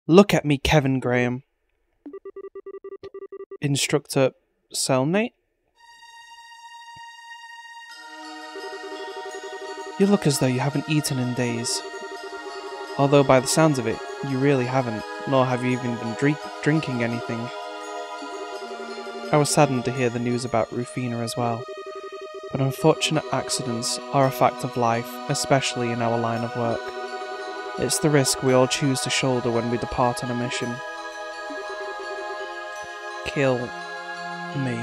Look at me, Kevin Graham. Instructor cellmate? You look as though you haven't eaten in days. Although by the sounds of it, you really haven't, nor have you even been drinking anything. I was saddened to hear the news about Rufina as well. But unfortunate accidents are a fact of life, especially in our line of work. It's the risk we all choose to shoulder when we depart on a mission. Kill me.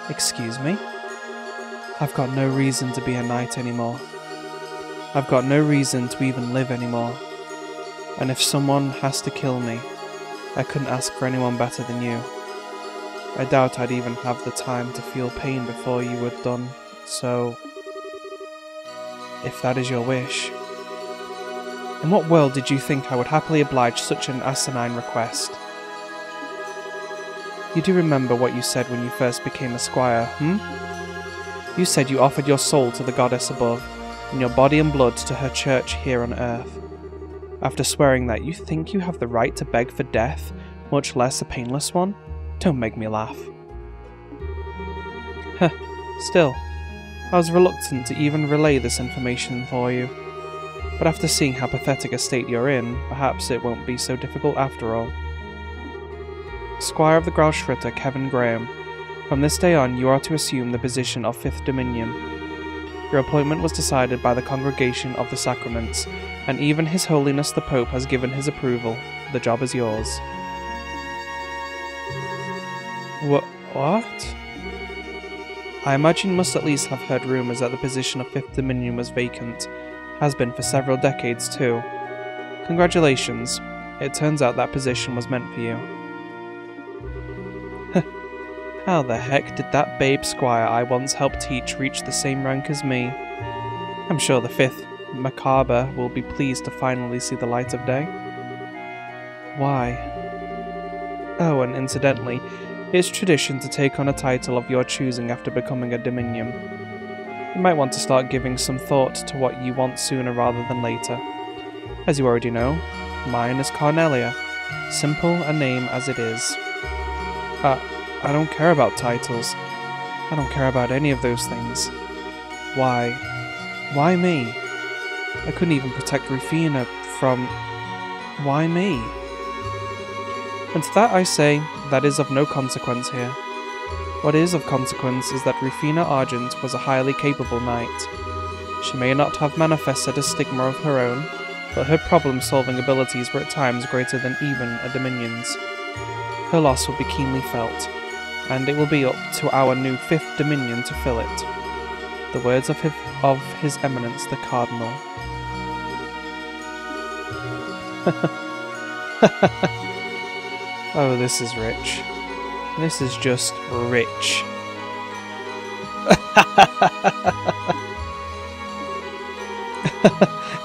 Excuse me? I've got no reason to be a knight anymore. I've got no reason to even live anymore. And if someone has to kill me, I couldn't ask for anyone better than you. I doubt I'd even have the time to feel pain before you were done, so... if that is your wish. In what world did you think I would happily oblige such an asinine request? You do remember what you said when you first became a squire, You said you offered your soul to the goddess above, and your body and blood to her church here on earth. After swearing that, you think you have the right to beg for death, much less a painless one? Don't make me laugh. Still, I was reluctant to even relay this information for you. But after seeing how pathetic a state you're in, perhaps it won't be so difficult after all. Squire of the Grauschritter, Kevin Graham, from this day on you are to assume the position of 5th Dominion. Your appointment was decided by the Congregation of the Sacraments, and even His Holiness the Pope has given his approval. The job is yours. What? I imagine you must at least have heard rumours that the position of 5th Dominion was vacant. Has been for several decades too. Congratulations. It turns out that position was meant for you. How the heck did that babe squire I once helped teach reach the same rank as me? I'm sure the 5th Macabre will be pleased to finally see the light of day. Why? Oh, and incidentally, it's tradition to take on a title of your choosing after becoming a Dominion. You might want to start giving some thought to what you want sooner rather than later. As you already know, mine is Cornelia, simple a name as it is. I don't care about titles. I don't care about any of those things. Why? Why me? I couldn't even protect Rufina from... Why me? And to that I say, that is of no consequence here. What is of consequence is that Rufina Argent was a highly capable knight. She may not have manifested a stigma of her own, but her problem-solving abilities were at times greater than even a Dominion's. Her loss will be keenly felt, and it will be up to our new 5th Dominion to fill it. The words of His Eminence the Cardinal. Oh, this is rich. This is just rich.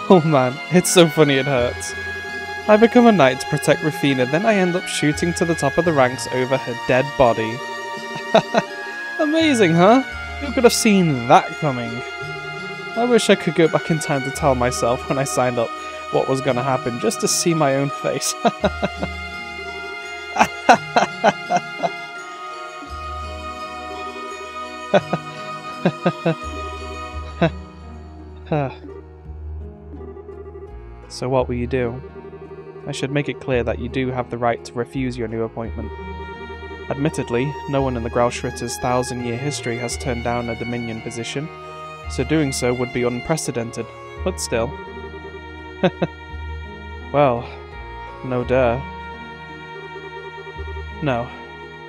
Oh man, it's so funny it hurts. I become a knight to protect Rufina, then I end up shooting to the top of the ranks over her dead body. Amazing, huh? Who could have seen that coming? I wish I could go back in time to tell myself when I signed up what was going to happen, just to see my own face. So what will you do? I should make it clear that you do have the right to refuse your new appointment. Admittedly, no one in the Grauschritter's 1,000-year history has turned down a Dominion position, so doing so would be unprecedented, but still. Well, no duh. No,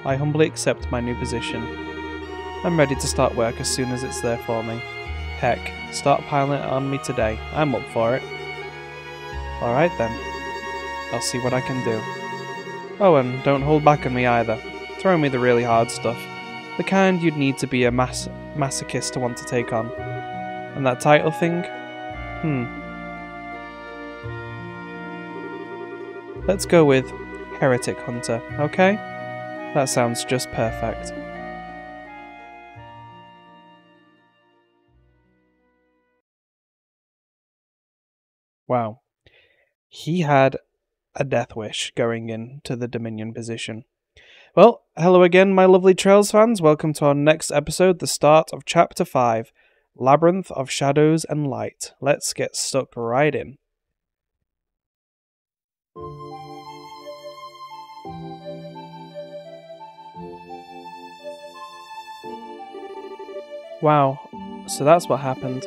I humbly accept my new position. I'm ready to start work as soon as it's there for me. Heck, start piling it on me today, I'm up for it. Alright then, I'll see what I can do. Oh, and don't hold back on me either. Throw me the really hard stuff. The kind you'd need to be a masochist to want to take on. And that title thing? Let's go with Heretic Hunter, okay? That sounds just perfect. Wow. He had a death wish going into the Dominion position. Well, hello again, my lovely Trails fans. Welcome to our next episode, the start of Chapter 5, Labyrinth of Shadows and Light. Let's get stuck right in. Wow, so that's what happened.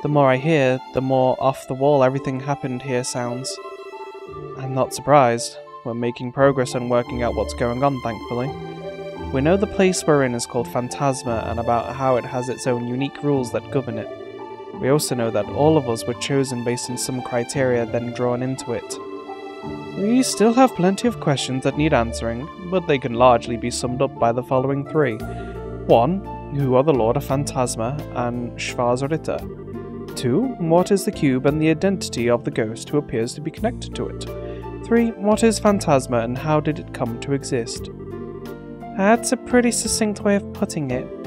The more I hear, the more off the wall everything happened here sounds. I'm not surprised. We're making progress on working out what's going on, thankfully. We know the place we're in is called Phantasma and about how it has its own unique rules that govern it. We also know that all of us were chosen based on some criteria then drawn into it. We still have plenty of questions that need answering, but they can largely be summed up by the following 3. 1. Who are the Lord of Phantasma and Schwarzritter? 2. What is the cube and the identity of the ghost who appears to be connected to it? 3. What is Phantasma and how did it come to exist? That's a pretty succinct way of putting it.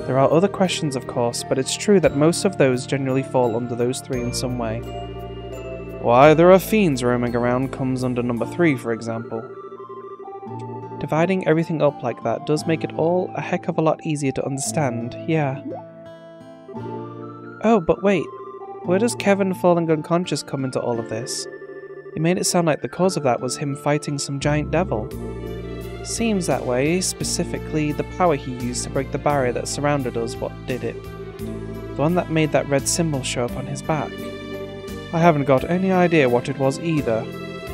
There are other questions, of course, but it's true that most of those generally fall under those 3 in some way. Why there are fiends roaming around comes under number 3, for example. Dividing everything up like that does make it all a heck of a lot easier to understand, yeah. Oh, but wait, where does Kevin falling unconscious come into all of this? It made it sound like the cause of that was him fighting some giant devil. Seems that way, specifically the power he used to break the barrier that surrounded us what did it. The one that made that red symbol show up on his back. I haven't got any idea what it was either.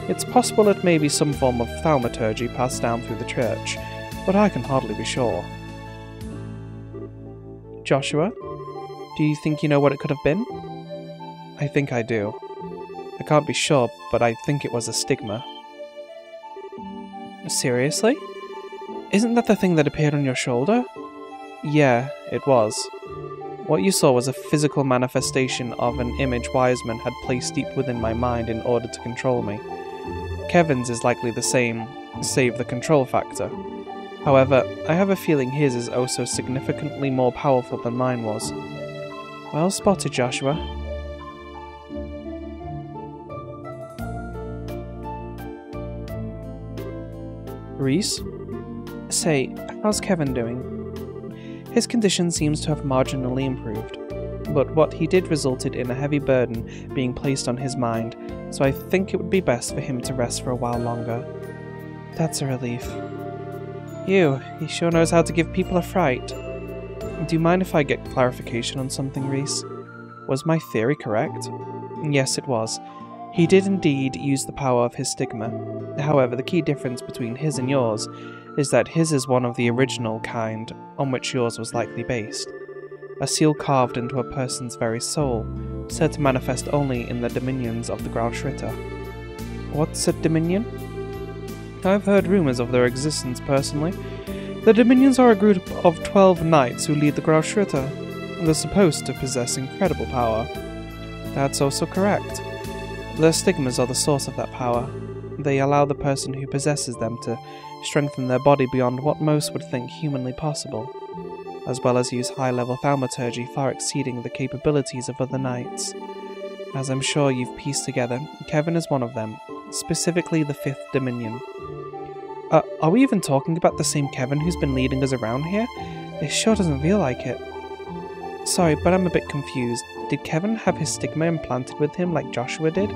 It's possible it may be some form of thaumaturgy passed down through the church, but I can hardly be sure. Joshua, do you think you know what it could have been? I think I do. I can't be sure, but I think it was a stigma. Seriously? Isn't that the thing that appeared on your shoulder? Yeah, it was. What you saw was a physical manifestation of an image Wiseman had placed deep within my mind in order to control me. Kevin's is likely the same, save the control factor. However, I have a feeling his is also significantly more powerful than mine was. Well spotted, Joshua. Reese? Say, how's Kevin doing? His condition seems to have marginally improved, but what he did resulted in a heavy burden being placed on his mind, so I think it would be best for him to rest for a while longer. That's a relief. Ew, he sure knows how to give people a fright. Do you mind if I get clarification on something, Reese? Was my theory correct? Yes, it was. He did indeed use the power of his stigma. However, the key difference between his and yours is that his is one of the original kind, on which yours was likely based. A seal carved into a person's very soul, said to manifest only in the dominions of the Grauschritter. What's a dominion? I've heard rumours of their existence personally. The dominions are a group of 12 knights who lead the Grauschritter. They're supposed to possess incredible power. That's also correct. Their stigmas are the source of that power. They allow the person who possesses them to strengthen their body beyond what most would think humanly possible, as well as use high-level thaumaturgy far exceeding the capabilities of other knights. As I'm sure you've pieced together, Kevin is one of them, specifically the 5th Dominion. Are we even talking about the same Kevin who's been leading us around here? It sure doesn't feel like it. Sorry, but I'm a bit confused. Did Kevin have his stigma implanted with him like Joshua did?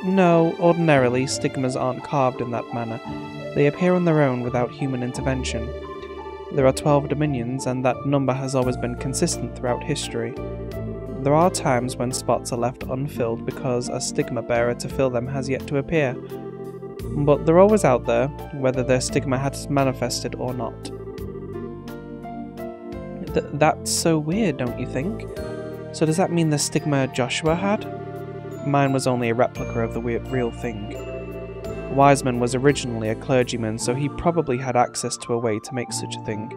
No, ordinarily stigmas aren't carved in that manner. They appear on their own without human intervention. There are 12 dominions, and that number has always been consistent throughout history. There are times when spots are left unfilled because a stigma bearer to fill them has yet to appear. But they're always out there, whether their stigma has manifested or not. That's so weird, don't you think? So does that mean the stigma Joshua had? Mine was only a replica of the real thing. Wiseman was originally a clergyman, so he probably had access to a way to make such a thing.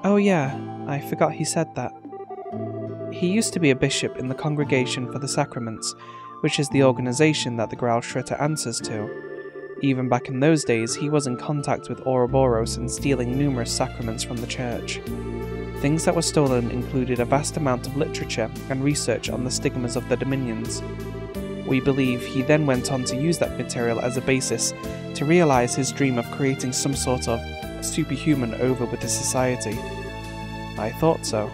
Oh yeah, I forgot he said that. He used to be a bishop in the Congregation for the Sacraments, which is the organisation that the Grauschritter answers to. Even back in those days, he was in contact with Ouroboros and stealing numerous sacraments from the church. Things that were stolen included a vast amount of literature and research on the stigmas of the dominions. We believe he then went on to use that material as a basis to realise his dream of creating some sort of superhuman over with his society. I thought so.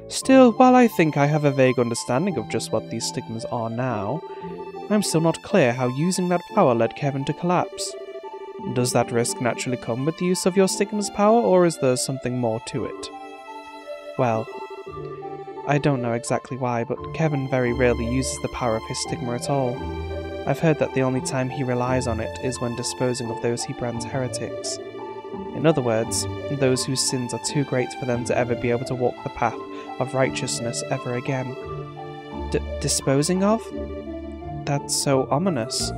Still, while I think I have a vague understanding of just what these stigmas are now, I'm still not clear how using that power led Kevin to collapse. Does that risk naturally come with the use of your stigma's power, or is there something more to it? Well, I don't know exactly why, but Kevin very rarely uses the power of his stigma at all. I've heard that the only time he relies on it is when disposing of those he brands heretics. In other words, those whose sins are too great for them to ever be able to walk the path of righteousness ever again. Disposing of? That's so ominous.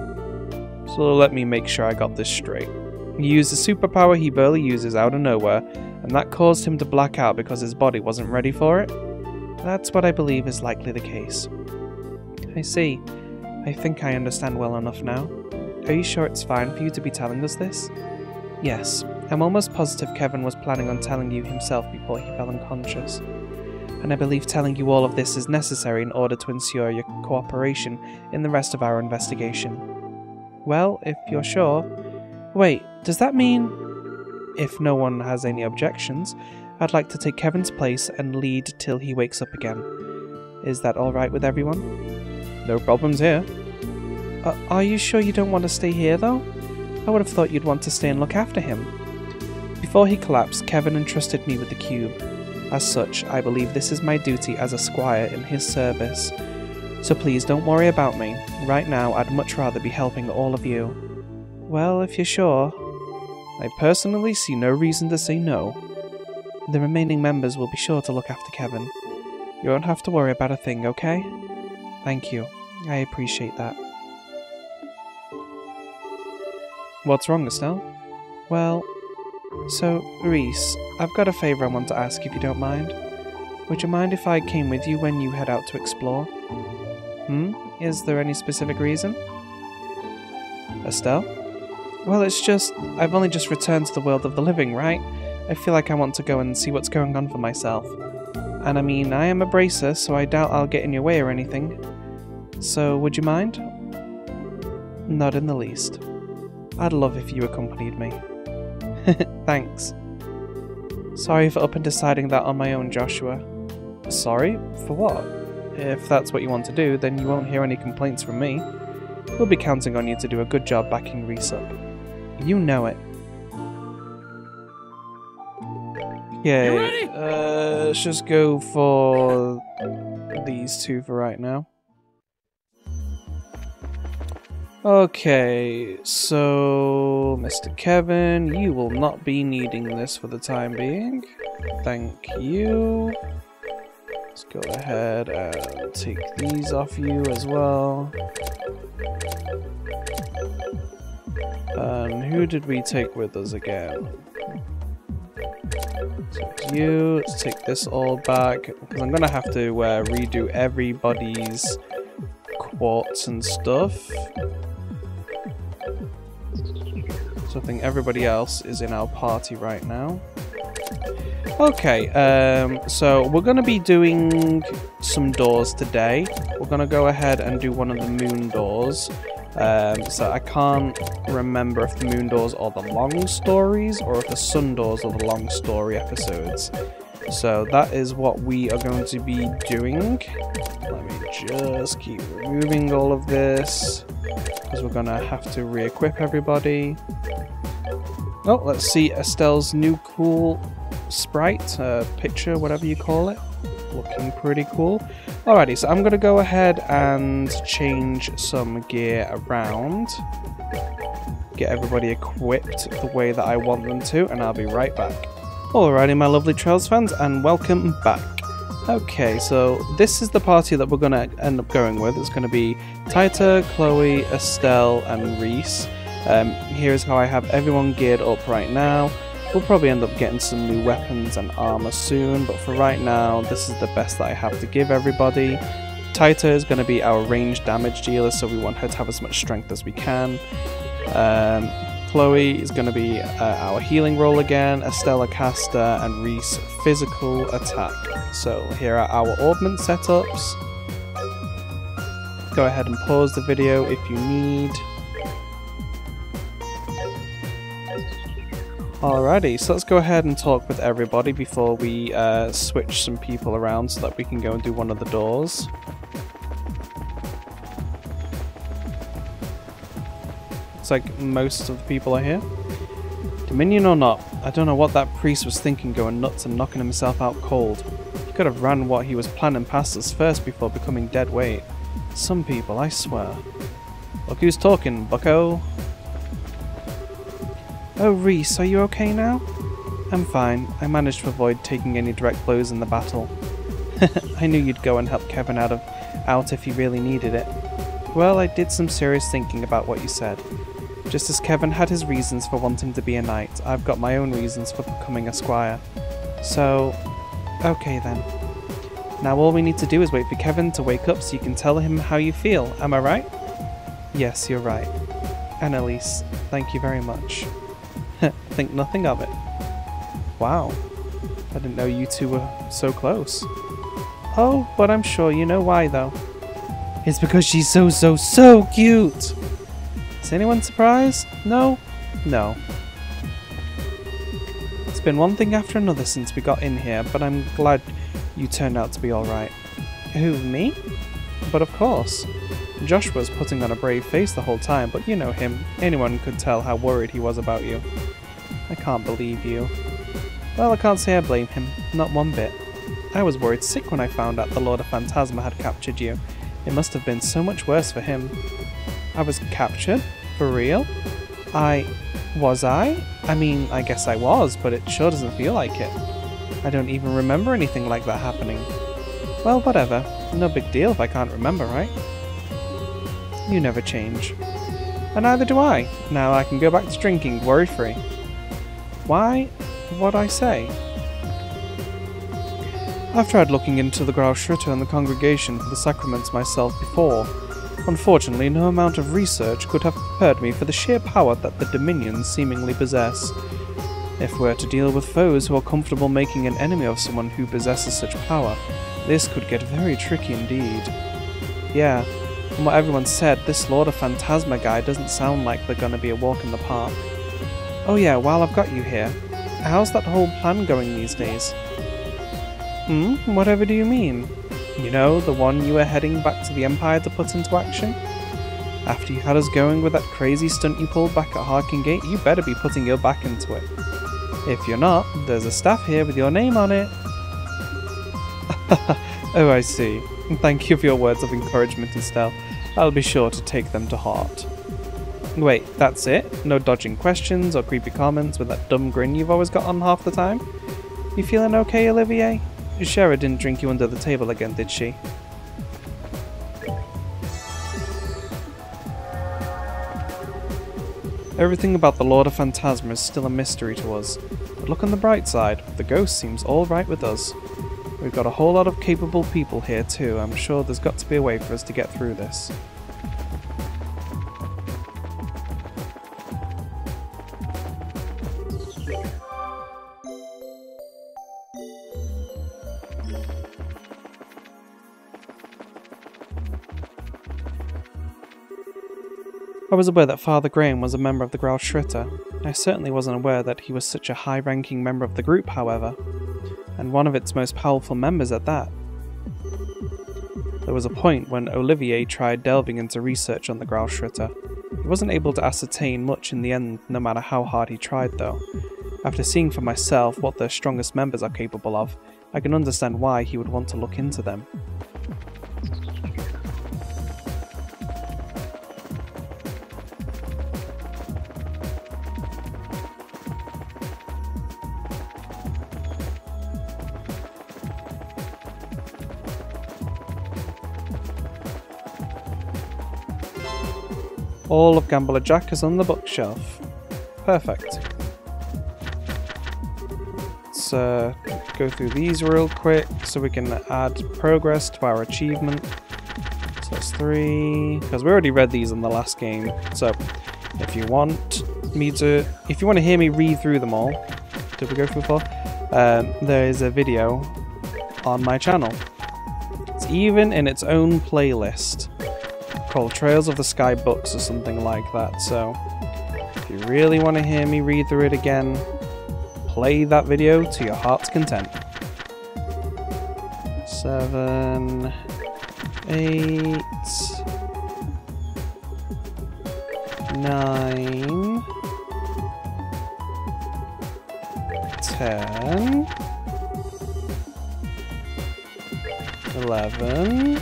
So let me make sure I got this straight. He used a superpower he barely uses out of nowhere, and that caused him to black out because his body wasn't ready for it? That's what I believe is likely the case. I see. I think I understand well enough now. Are you sure it's fine for you to be telling us this? Yes, I'm almost positive Kevin was planning on telling you himself before he fell unconscious. And I believe telling you all of this is necessary in order to ensure your cooperation in the rest of our investigation. Well, if you're sure... Wait, does that mean... If no one has any objections, I'd like to take Kevin's place and lead till he wakes up again. Is that alright with everyone? No problems here. Are you sure you don't want to stay here, though? I would have thought you'd want to stay and look after him. Before he collapsed, Kevin entrusted me with the cube. As such, I believe this is my duty as a squire in his service. So please don't worry about me. Right now, I'd much rather be helping all of you. Well, if you're sure... I personally see no reason to say no. The remaining members will be sure to look after Kevin. You won't have to worry about a thing, okay? Thank you. I appreciate that. What's wrong, Estelle? Well... So, Reese, I've got a favour I want to ask if you don't mind. Would you mind if I came with you when you head out to explore? Is there any specific reason? Estelle? Well, it's just, I've only just returned to the world of the living, right? I feel like I want to go and see what's going on for myself. And I mean, I am a bracer, so I doubt I'll get in your way or anything. So, would you mind? Not in the least. I'd love if you accompanied me. Thanks. Sorry for up and deciding that on my own, Joshua. Sorry? For what? If that's what you want to do, then you won't hear any complaints from me. We'll be counting on you to do a good job backing Reese up. You know it. Yeah, let's just go for these two for right now. Okay, so Mr. Kevin, you will not be needing this for the time being. Thank you. Let's go ahead and take these off you as well. And who did we take with us again? Take you. Let's take this all back, because I'm gonna have to redo everybody's quartz and stuff. So I think everybody else is in our party right now. Okay, so we're going to be doing some doors today. We're going to go ahead and do one of the moon doors. So I can't remember if the moon doors are the long stories or if the sun doors are the long story episodes. So that is what we are going to be doing. Let me just keep removing all of this, because we're going to have to re-equip everybody. Oh, let's see Estelle's new cool sprite, picture, whatever you call it. Looking pretty cool. Alrighty, so I'm going to go ahead and change some gear around. Get everybody equipped the way that I want them to, and I'll be right back. Alrighty, my lovely Trails fans, and welcome back. Okay, so this is the party that we're going to end up going with. It's going to be Taita, Chloe, Estelle, and Reese. Here's how I have everyone geared up right now. We'll probably end up getting some new weapons and armor soon, but for right now, this is the best that I have to give everybody. Taita is going to be our ranged damage dealer, so we want her to have as much strength as we can. Chloe is going to be our healing role again, Estelle caster, and Reese physical attack. So here are our ordnance setups. Go ahead and pause the video if you need. Alrighty, so let's go ahead and talk with everybody before we switch some people around so that we can go and do one of the doors. Looks like most of the people are here. Dominion or not, I don't know what that priest was thinking going nuts and knocking himself out cold. He could have ran what he was planning past us first before becoming dead weight. Some people, I swear. Look who's talking, bucko. Oh, Reese, are you okay now? I'm fine. I managed to avoid taking any direct blows in the battle. I knew you'd go and help Kevin out if he really needed it. Well, I did some serious thinking about what you said. Just as Kevin had his reasons for wanting to be a knight, I've got my own reasons for becoming a squire. So, okay then. Now all we need to do is wait for Kevin to wake up so you can tell him how you feel, am I right? Yes, you're right. Annalise, thank you very much. Think nothing of it. Wow. I didn't know you two were so close. Oh, but I'm sure you know why though. It's because she's so cute! Is anyone surprised? No? No. It's been one thing after another since we got in here, but I'm glad you turned out to be alright. Who, me? But of course. Josh was putting on a brave face the whole time, but you know him. Anyone could tell how worried he was about you. I can't believe you. Well, I can't say I blame him. Not one bit. I was worried sick when I found out the Lord of Phantasma had captured you. It must have been so much worse for him. I was captured? For real? Was I? I mean, I guess I was, but it sure doesn't feel like it. I don't even remember anything like that happening. Well, whatever. No big deal if I can't remember, right? You never change. And neither do I. Now I can go back to drinking, worry-free. Why? What'd I say? I've tried looking into the Grauschritte and the congregation for the sacraments myself before. Unfortunately, no amount of research could have prepared me for the sheer power that the Dominions seemingly possess. If we're to deal with foes who are comfortable making an enemy of someone who possesses such power, this could get very tricky indeed. Yeah, from what everyone said, this Lord of Phantasma guy doesn't sound like they're gonna be a walk in the park. Oh yeah, while I've got you here, how's that whole plan going these days? Whatever do you mean? You know, the one you were heading back to the Empire to put into action? After you had us going with that crazy stunt you pulled back at Harkin Gate, you better be putting your back into it. If you're not, there's a staff here with your name on it. Oh, I see. Thank you for your words of encouragement, Estelle. I'll be sure to take them to heart. Wait, that's it? No dodging questions or creepy comments with that dumb grin you've always got on half the time? You feeling okay, Olivier? Shara didn't drink you under the table again, did she? Everything about the Lord of Phantasma is still a mystery to us, but look on the bright side, the ghost seems alright with us. We've got a whole lot of capable people here too. I'm sure there's got to be a way for us to get through this. I was aware that Father Graham was a member of the Grauschritte. I certainly wasn't aware that he was such a high-ranking member of the group, however, and one of its most powerful members at that. There was a point when Olivier tried delving into research on the Grauschritte. He wasn't able to ascertain much in the end, no matter how hard he tried though. After seeing for myself what their strongest members are capable of, I can understand why he would want to look into them. All of Gambler Jack is on the bookshelf. Perfect. Let's go through these real quick so we can add progress to our achievement. So that's 3, because we already read these in the last game. So if you want to hear me read through them all, did we go through 4? There is a video on my channel. It's even in its own playlist. called Trails of the Sky Books or something like that, so if you really want to hear me read through it again, play that video to your heart's content. 7, 8, 9, 10, 11,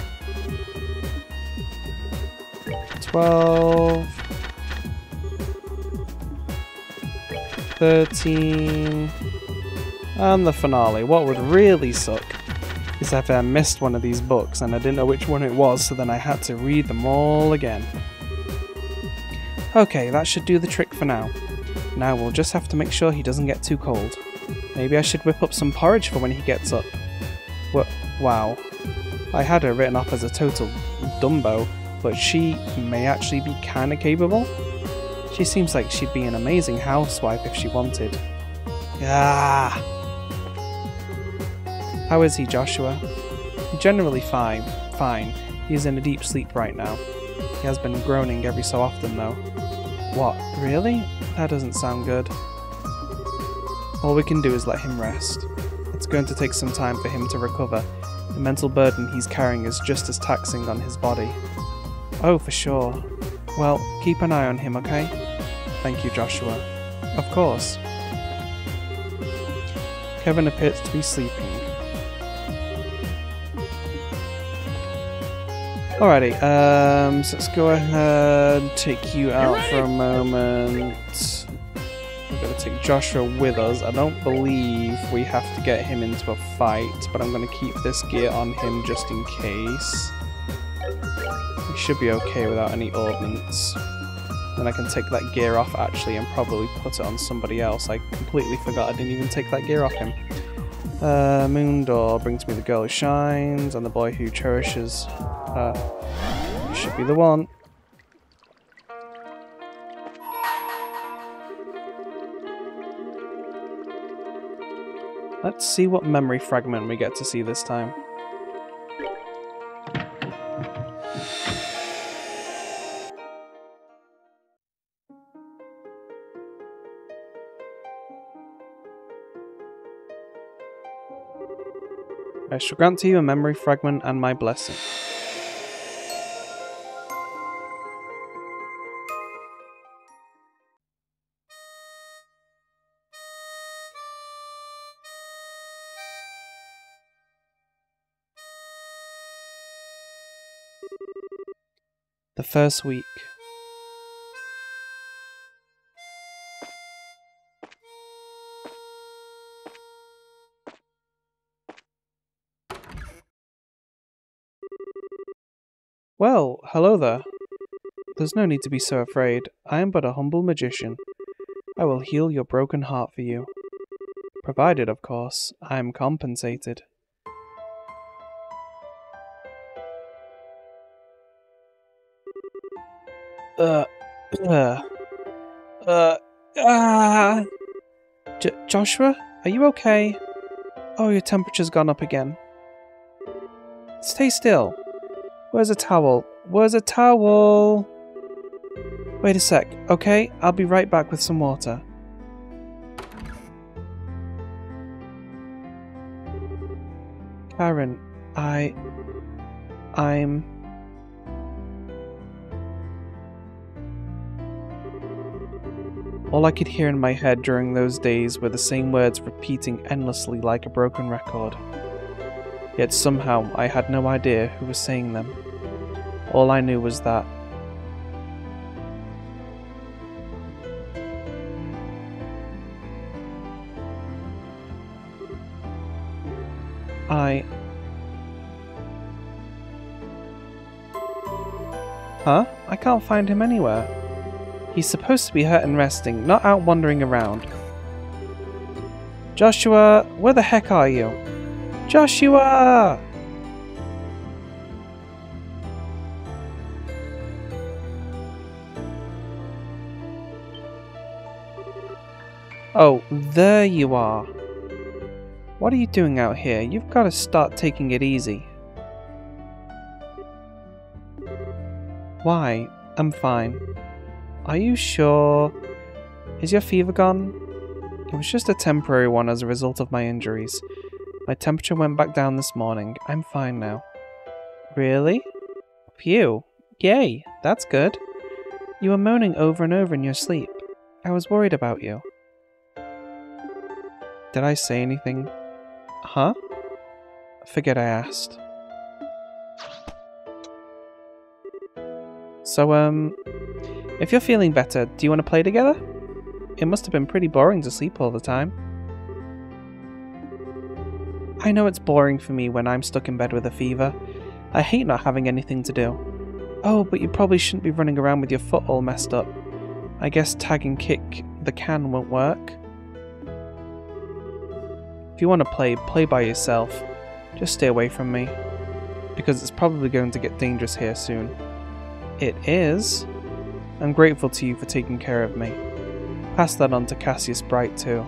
12, 13, and the finale. What would really suck is if I missed one of these books and I didn't know which one it was, so then I had to read them all again. Okay, that should do the trick for now. Now we'll just have to make sure he doesn't get too cold. Maybe I should whip up some porridge for when he gets up. Wow. I had her written off as a total dumbo, but she may actually be kinda capable. She seems like she'd be an amazing housewife if she wanted. Ah! How is he, Joshua? Generally fine. He is in a deep sleep right now. He has been groaning every so often though. What? Really? That doesn't sound good. All we can do is let him rest. It's going to take some time for him to recover. The mental burden he's carrying is just as taxing on his body. Oh, for sure. Well, keep an eye on him, okay? Thank you, Joshua. Of course. Kevin appears to be sleeping. Alrighty, so let's go ahead, take you out for a moment. We're going to take Joshua with us. I don't believe we have to get him into a fight, but I'm going to keep this gear on him just in case. He should be okay without any ordnance. Then I can take that gear off actually and probably put it on somebody else. I completely forgot I didn't even take that gear off him. Moondor brings me the girl who shines and the boy who cherishes. Should be the one. Let's see what memory fragment we get to see this time. I shall grant to you a memory fragment and my blessing. The first week. Well, hello there. There's no need to be so afraid. I am but a humble magician. I will heal your broken heart for you. Provided, of course, I am compensated. Joshua, are you okay? Oh, your temperature's gone up again. Stay still. Where's a towel? Where's a towel? Wait a sec, okay? I'll be right back with some water. Karen, I'm... All I could hear in my head during those days were the same words repeating endlessly like a broken record. Yet somehow I had no idea who was saying them. All I knew was that Huh? I can't find him anywhere. He's supposed to be hurt and resting, not out wandering around. Joshua, where the heck are you? Joshua! Oh, there you are. What are you doing out here? You've got to start taking it easy. Why? I'm fine. Are you sure? Is your fever gone? It was just a temporary one as a result of my injuries. My temperature went back down this morning. I'm fine now. Really? Phew. Yay, that's good. You were moaning over and over in your sleep. I was worried about you. Did I say anything? Huh? Forget I asked. So, if you're feeling better, do you want to play together? It must have been pretty boring to sleep all the time. I know it's boring for me when I'm stuck in bed with a fever. I hate not having anything to do. Oh, but you probably shouldn't be running around with your foot all messed up. I guess tag and kick the can won't work. If you want to play by yourself. Just stay away from me. Because it's probably going to get dangerous here soon. It is. I'm grateful to you for taking care of me. Pass that on to Cassius Bright too.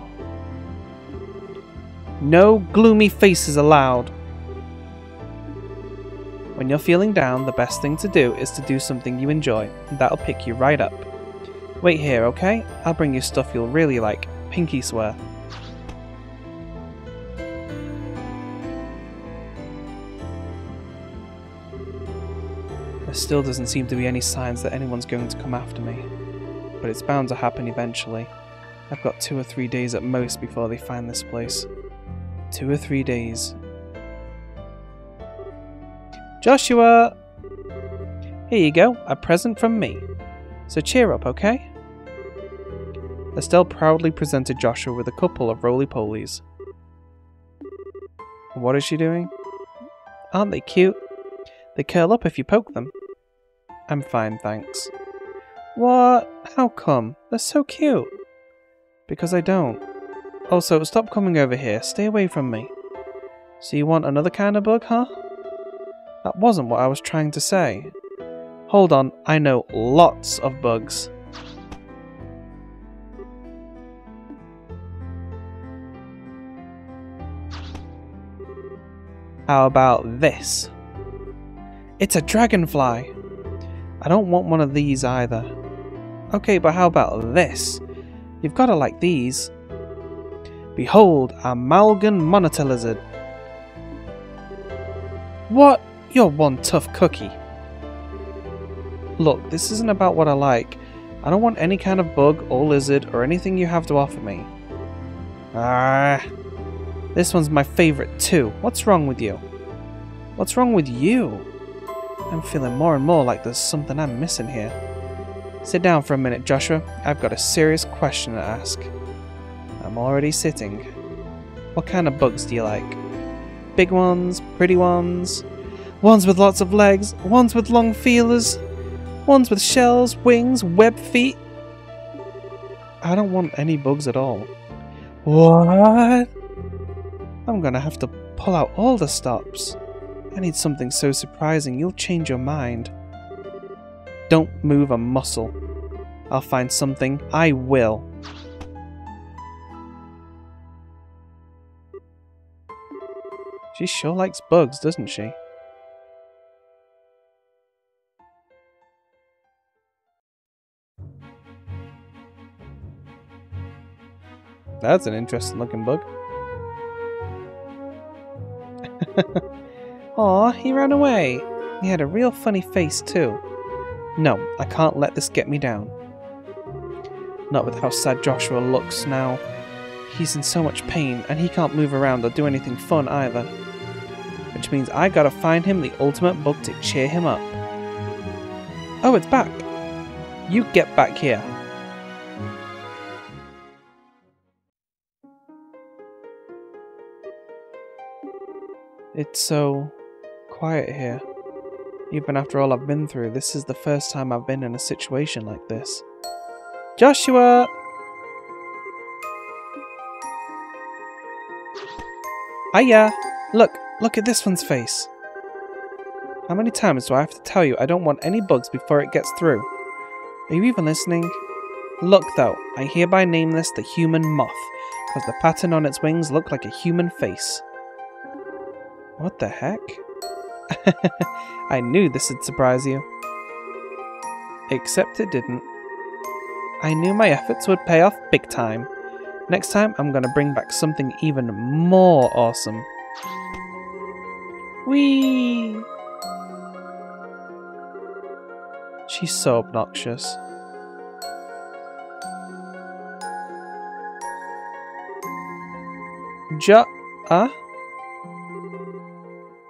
No gloomy faces allowed. When you're feeling down, the best thing to do is to do something you enjoy. That'll pick you right up. Wait here, okay? I'll bring you stuff you'll really like. Pinky swear. There still doesn't seem to be any signs that anyone's going to come after me. But it's bound to happen eventually. I've got 2 or 3 days at most before they find this place. 2 or 3 days. Joshua! Here you go, a present from me. So cheer up, okay? Estelle proudly presented Joshua with a couple of roly-polies. What is she doing? Aren't they cute? They curl up if you poke them. I'm fine, thanks. What? How come? They're so cute. Because I don't. Also, stop coming over here. Stay away from me. So you want another kind of bug, huh? That wasn't what I was trying to say. Hold on, I know lots of bugs. How about this? It's a dragonfly. I don't want one of these either. Okay, but how about this? You've got to like these. Behold, a Malgan monitor lizard. What? You're one tough cookie. Look, this isn't about what I like. I don't want any kind of bug or lizard or anything you have to offer me. Ah, this one's my favorite too. What's wrong with you? What's wrong with you? I'm feeling more and more like there's something I'm missing here. Sit down for a minute, Joshua. I've got a serious question to ask. I'm already sitting. What kind of bugs do you like? Big ones? Pretty ones? Ones with lots of legs? Ones with long feelers? Ones with shells, wings, webbed feet? I don't want any bugs at all. What? I'm gonna have to pull out all the stops. I need something so surprising you'll change your mind. Don't move a muscle. I'll find something. I will. She sure likes bugs, doesn't she? That's an interesting looking bug. Aw, he ran away. He had a real funny face too. No, I can't let this get me down. Not with how sad Joshua looks now. He's in so much pain, and he can't move around or do anything fun either. Which means I gotta find him the ultimate bug to cheer him up. Oh, it's back! You get back here. It's so quiet here. Even after all I've been through, this is the first time I've been in a situation like this. Joshua! Hiya! Look at this one's face. How many times do I have to tell you I don't want any bugs before it gets through? Are you even listening? Look though, I hereby name this the human moth, because the pattern on its wings look like a human face. What the heck? I knew this would surprise you. Except it didn't. I knew my efforts would pay off big time. Next time, I'm gonna bring back something even more awesome. Whee! She's so obnoxious.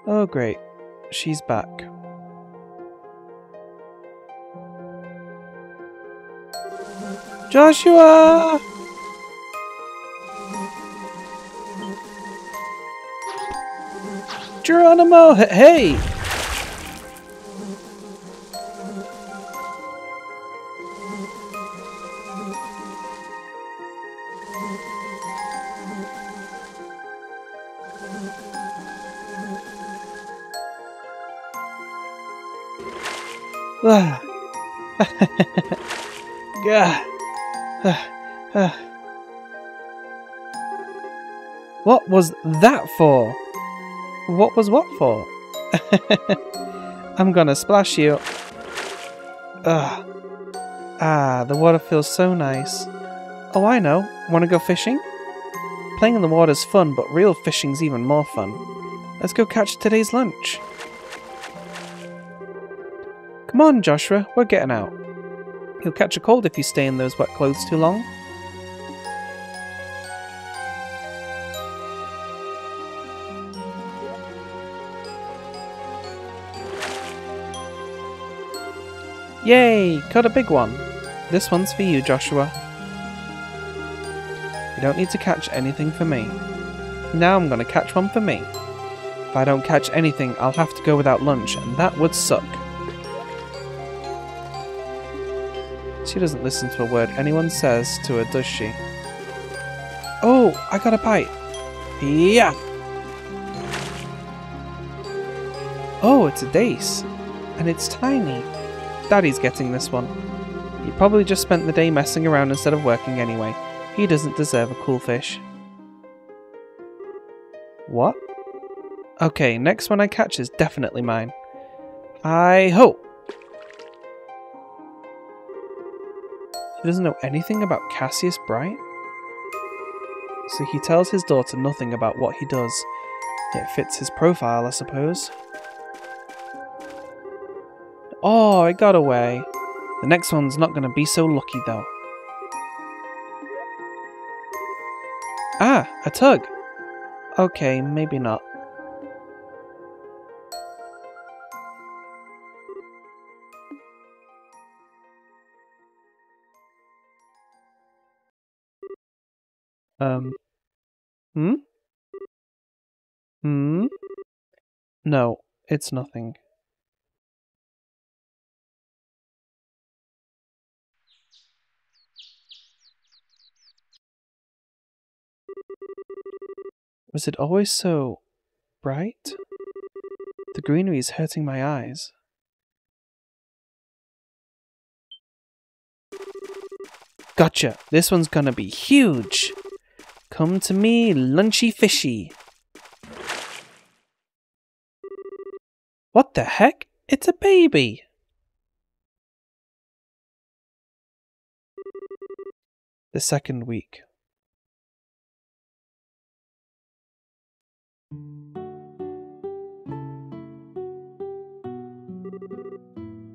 Oh great, she's back. Joshua! Geronimo, hey! What was that for? What was what for? I'm gonna splash you. Ugh. Ah, the water feels so nice. Oh, I know. Wanna go fishing? Playing in the water's fun, but real fishing's even more fun. Let's go catch today's lunch. Come on, Joshua, we're getting out. You'll catch a cold if you stay in those wet clothes too long. Yay! Caught a big one. This one's for you, Joshua. You don't need to catch anything for me. Now I'm gonna catch one for me. If I don't catch anything, I'll have to go without lunch, and that would suck. She doesn't listen to a word anyone says to her, does she? Oh, I got a bite. Yeah! Oh, it's a dace. And it's tiny. Daddy's getting this one. He probably just spent the day messing around instead of working anyway. He doesn't deserve a cool fish. What? Okay, next one I catch is definitely mine. I hope. He doesn't know anything about Cassius Bright? So he tells his daughter nothing about what he does. It fits his profile, I suppose. Oh, it got away. The next one's not going to be so lucky, though. Ah, a tug. Okay, maybe not. Hmm? Hmm? No, it's nothing. Was it always so bright? The greenery is hurting my eyes. Gotcha! This one's gonna be huge! Come to me, lunchy fishy! What the heck? It's a baby! The second week.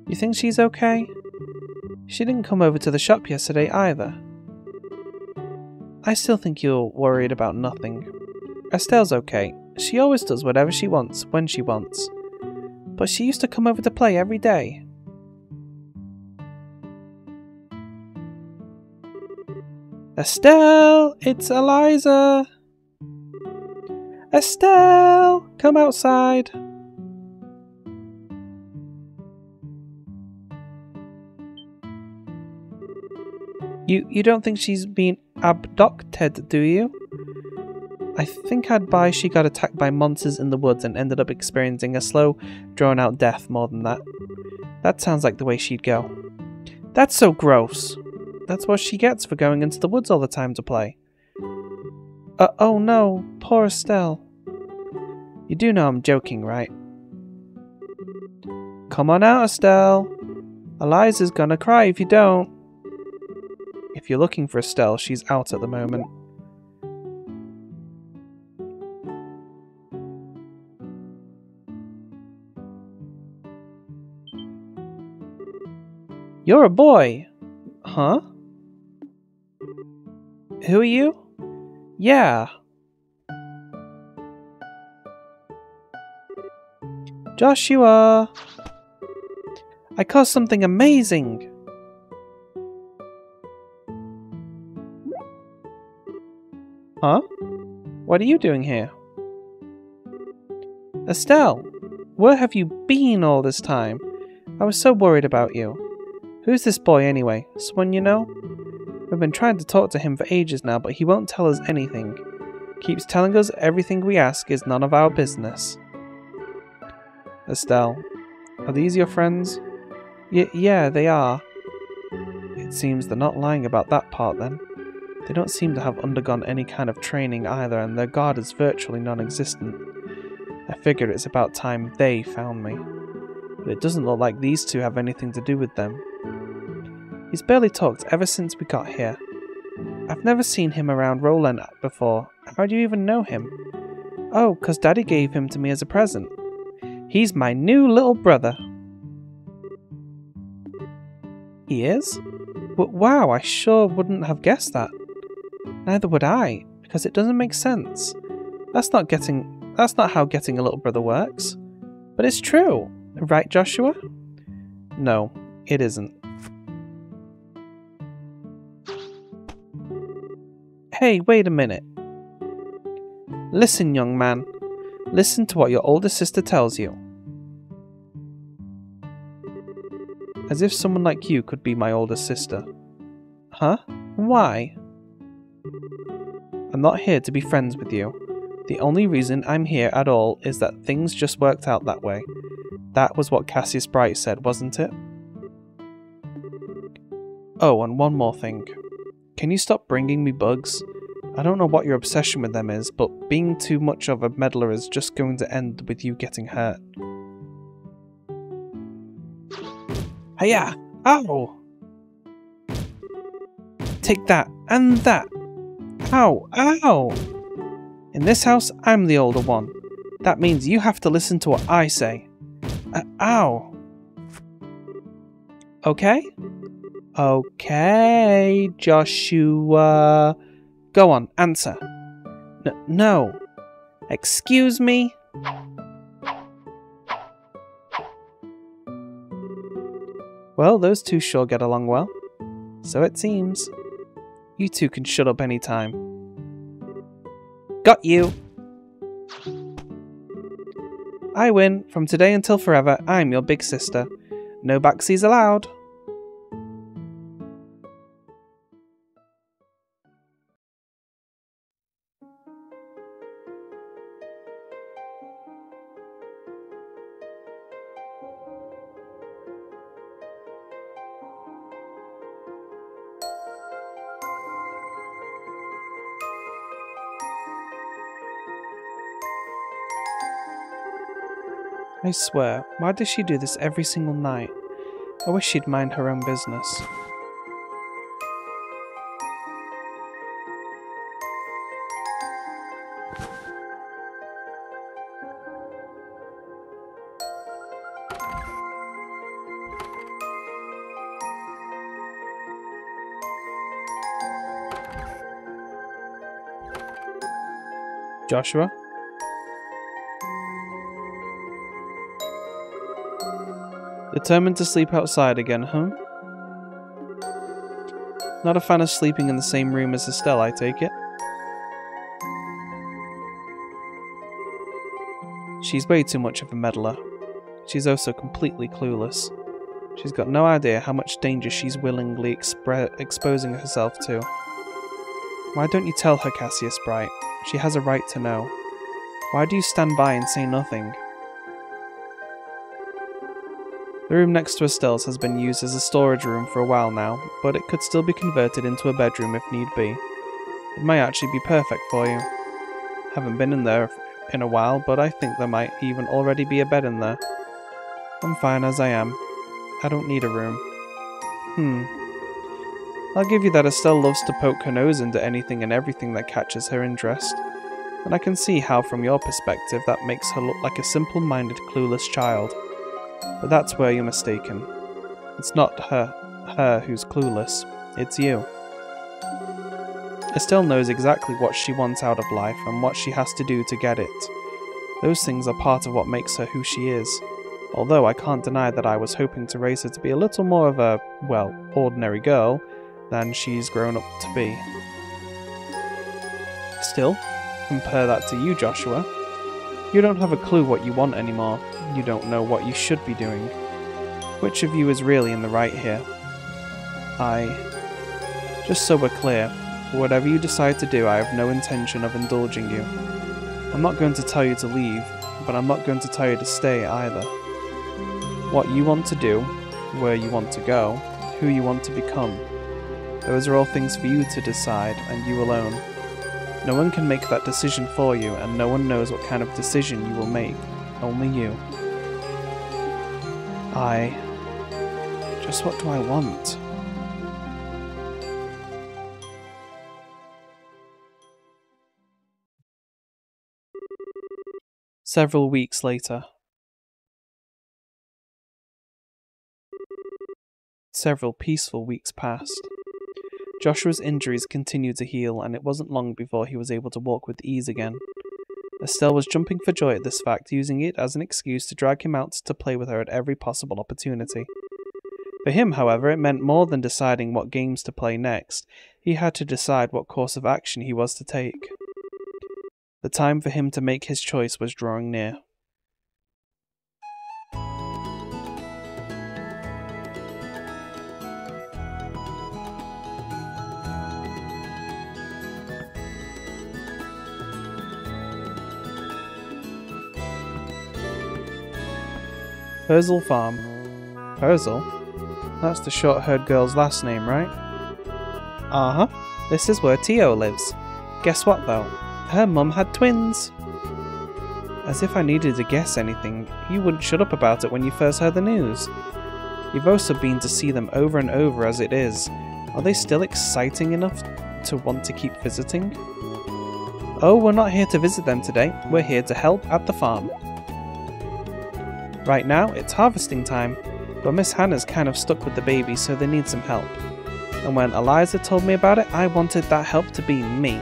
You think she's okay? She didn't come over to the shop yesterday either. I still think you're worried about nothing. Estelle's okay. She always does whatever she wants, when she wants. But she used to come over to play every day. Estelle! It's Eliza! Estelle! Come outside! You don't think she's been abducted, do you? I think I'd buy she got attacked by monsters in the woods and ended up experiencing a slow, drawn-out death more than that. That sounds like the way she'd go. That's so gross! That's what she gets for going into the woods all the time to play. Oh no, poor Estelle. You do know I'm joking, right? Come on out, Estelle. Eliza's gonna cry if you don't. If you're looking for Estelle, she's out at the moment. You're a boy! Huh? Who are you? Yeah. Joshua! I caused something amazing! Huh? What are you doing here? Estelle! Where have you been all this time? I was so worried about you. Who's this boy anyway? Someone you know? We've been trying to talk to him for ages now, but he won't tell us anything. Keeps telling us everything we ask is none of our business. Estelle, are these your friends? Yeah, they are. It seems they're not lying about that part then. They don't seem to have undergone any kind of training either, and their guard is virtually non-existent. I figured it's about time they found me. But it doesn't look like these two have anything to do with them. He's barely talked ever since we got here. I've never seen him around Roland before. How do you even know him? Oh, 'cause Daddy gave him to me as a present. He's my new little brother. He is? Wow, I sure wouldn't have guessed that. Neither would I, because it doesn't make sense. That's not how getting a little brother works. But it's true, right, Joshua? No, it isn't. Hey, wait a minute. Listen, young man. Listen to what your older sister tells you. As if someone like you could be my older sister. Huh? Why? I'm not here to be friends with you. The only reason I'm here at all is that things just worked out that way. That was what Cassius Bright said, wasn't it? Oh, and one more thing. Can you stop bringing me bugs? I don't know what your obsession with them is, but being too much of a meddler is just going to end with you getting hurt. Hiya! Ow! Take that, and that! Ow! Ow! In this house, I'm the older one. That means you have to listen to what I say. Ow! Okay? Okay, Joshua. Go on, answer. No. Excuse me? Well, those two sure get along well. So it seems. You two can shut up any time. Got you! I win. From today until forever, I'm your big sister. No backsies allowed. I swear, why does she do this every single night? I wish she'd mind her own business. Joshua? Determined to sleep outside again, huh? Not a fan of sleeping in the same room as Estelle, I take it? She's way too much of a meddler. She's also completely clueless. She's got no idea how much danger she's willingly exposing herself to. Why don't you tell her, Cassius Bright? She has a right to know. Why do you stand by and say nothing? The room next to Estelle's has been used as a storage room for a while now, but it could still be converted into a bedroom if need be. It might actually be perfect for you. Haven't been in there in a while, but I think there might even already be a bed in there. I'm fine as I am. I don't need a room. I'll give you that Estelle loves to poke her nose into anything and everything that catches her interest. And I can see how, from your perspective, that makes her look like a simple-minded, clueless child. But that's where you're mistaken. It's not her who's clueless. It's you. Estelle knows exactly what she wants out of life and what she has to do to get it. Those things are part of what makes her who she is. Although I can't deny that I was hoping to raise her to be a little more of a, well, ordinary girl than she's grown up to be. Still, compare that to you, Joshua. You don't have a clue what you want anymore. You don't know what you should be doing. Which of you is really in the right here? Just so we're clear, whatever you decide to do, I have no intention of indulging you. I'm not going to tell you to leave, but I'm not going to tell you to stay either. What you want to do, where you want to go, who you want to become, those are all things for you to decide, and you alone. No one can make that decision for you, and no one knows what kind of decision you will make. Only you. Just what do I want? Several weeks later. Several peaceful weeks passed. Joshua's injuries continued to heal, and it wasn't long before he was able to walk with ease again. Estelle was jumping for joy at this fact, using it as an excuse to drag him out to play with her at every possible opportunity. For him, however, it meant more than deciding what games to play next. He had to decide what course of action he was to take. The time for him to make his choice was drawing near. Purzel Farm. Purzel? That's the short-haired girl's last name, right? Uh-huh. This is where Tio lives. Guess what, though? Her mum had twins. As if I needed to guess anything, you wouldn't shut up about it when you first heard the news. You've also been to see them over and over as it is. Are they still exciting enough to want to keep visiting? Oh, we're not here to visit them today. We're here to help at the farm. Right now, it's harvesting time, but Miss Hannah's kind of stuck with the baby, so they need some help. And when Eliza told me about it, I wanted that help to be me.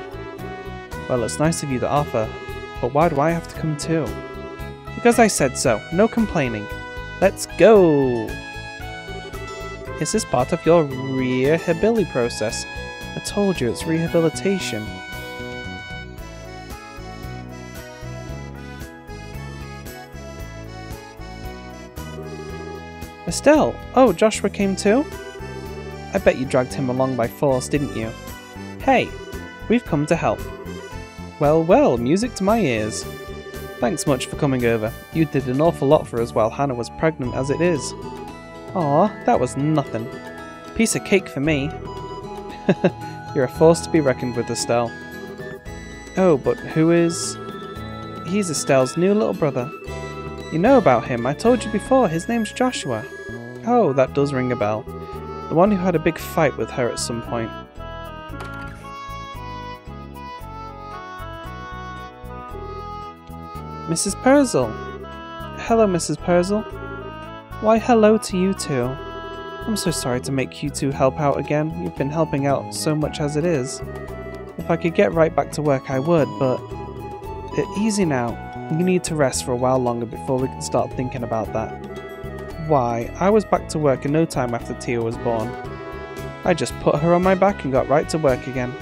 Well, it's nice of you to offer, but why do I have to come too? Because I said so, no complaining. Let's go! Is this part of your rehabilitation process? I told you, it's rehabilitation. Estelle! Oh, Joshua came too? I bet you dragged him along by force, didn't you? Hey! We've come to help. Well, well, music to my ears. Thanks much for coming over. You did an awful lot for us while Hannah was pregnant as it is. Aw, that was nothing. Piece of cake for me. You're a force to be reckoned with, Estelle. Oh, but who is... He's Estelle's new little brother. You know about him, I told you before, his name's Joshua. Oh, that does ring a bell. The one who had a big fight with her at some point. Mrs. Purzel! Hello, Mrs. Purzel. Why, hello to you two. I'm so sorry to make you two help out again. You've been helping out so much as it is. If I could get right back to work, I would, but... Easy now. You need to rest for a while longer before we can start thinking about that. Why, I was back to work in no time after Tia was born. I just put her on my back and got right to work again.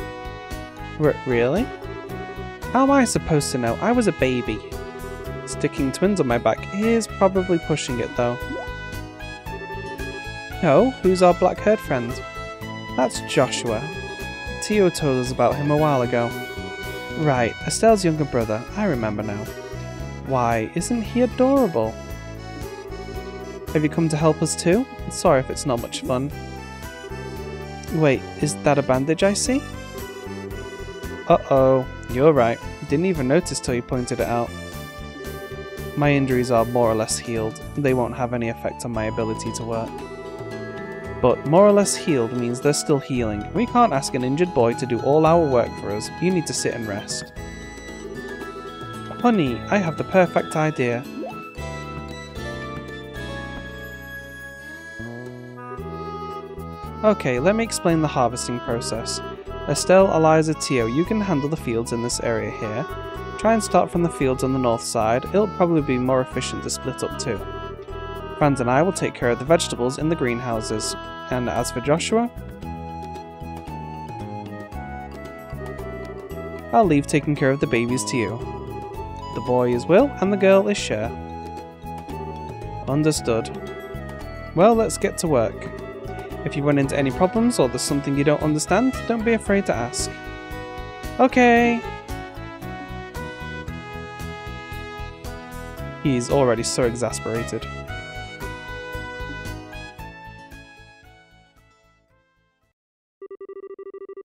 Really? How am I supposed to know? I was a baby. Sticking twins on my back is probably pushing it though. Oh, who's our black-haired friend? That's Joshua. Tio told us about him a while ago. Right, Estelle's younger brother, I remember now. Why, isn't he adorable? Have you come to help us too? Sorry if it's not much fun. Wait, is that a bandage I see? Uh-oh, you're right. Didn't even notice till you pointed it out. My injuries are more or less healed. They won't have any effect on my ability to work. But more or less healed means they're still healing. We can't ask an injured boy to do all our work for us. You need to sit and rest. Honey, I have the perfect idea. Okay, let me explain the harvesting process. Estelle, Eliza, Tio, you can handle the fields in this area here. Try and start from the fields on the north side. It'll probably be more efficient to split up too. Franz and I will take care of the vegetables in the greenhouses. And as for Joshua, I'll leave taking care of the babies to you. The boy is Will and the girl is Cher. Understood. Well, let's get to work. If you run into any problems or there's something you don't understand, don't be afraid to ask. Okay. He's already so exasperated.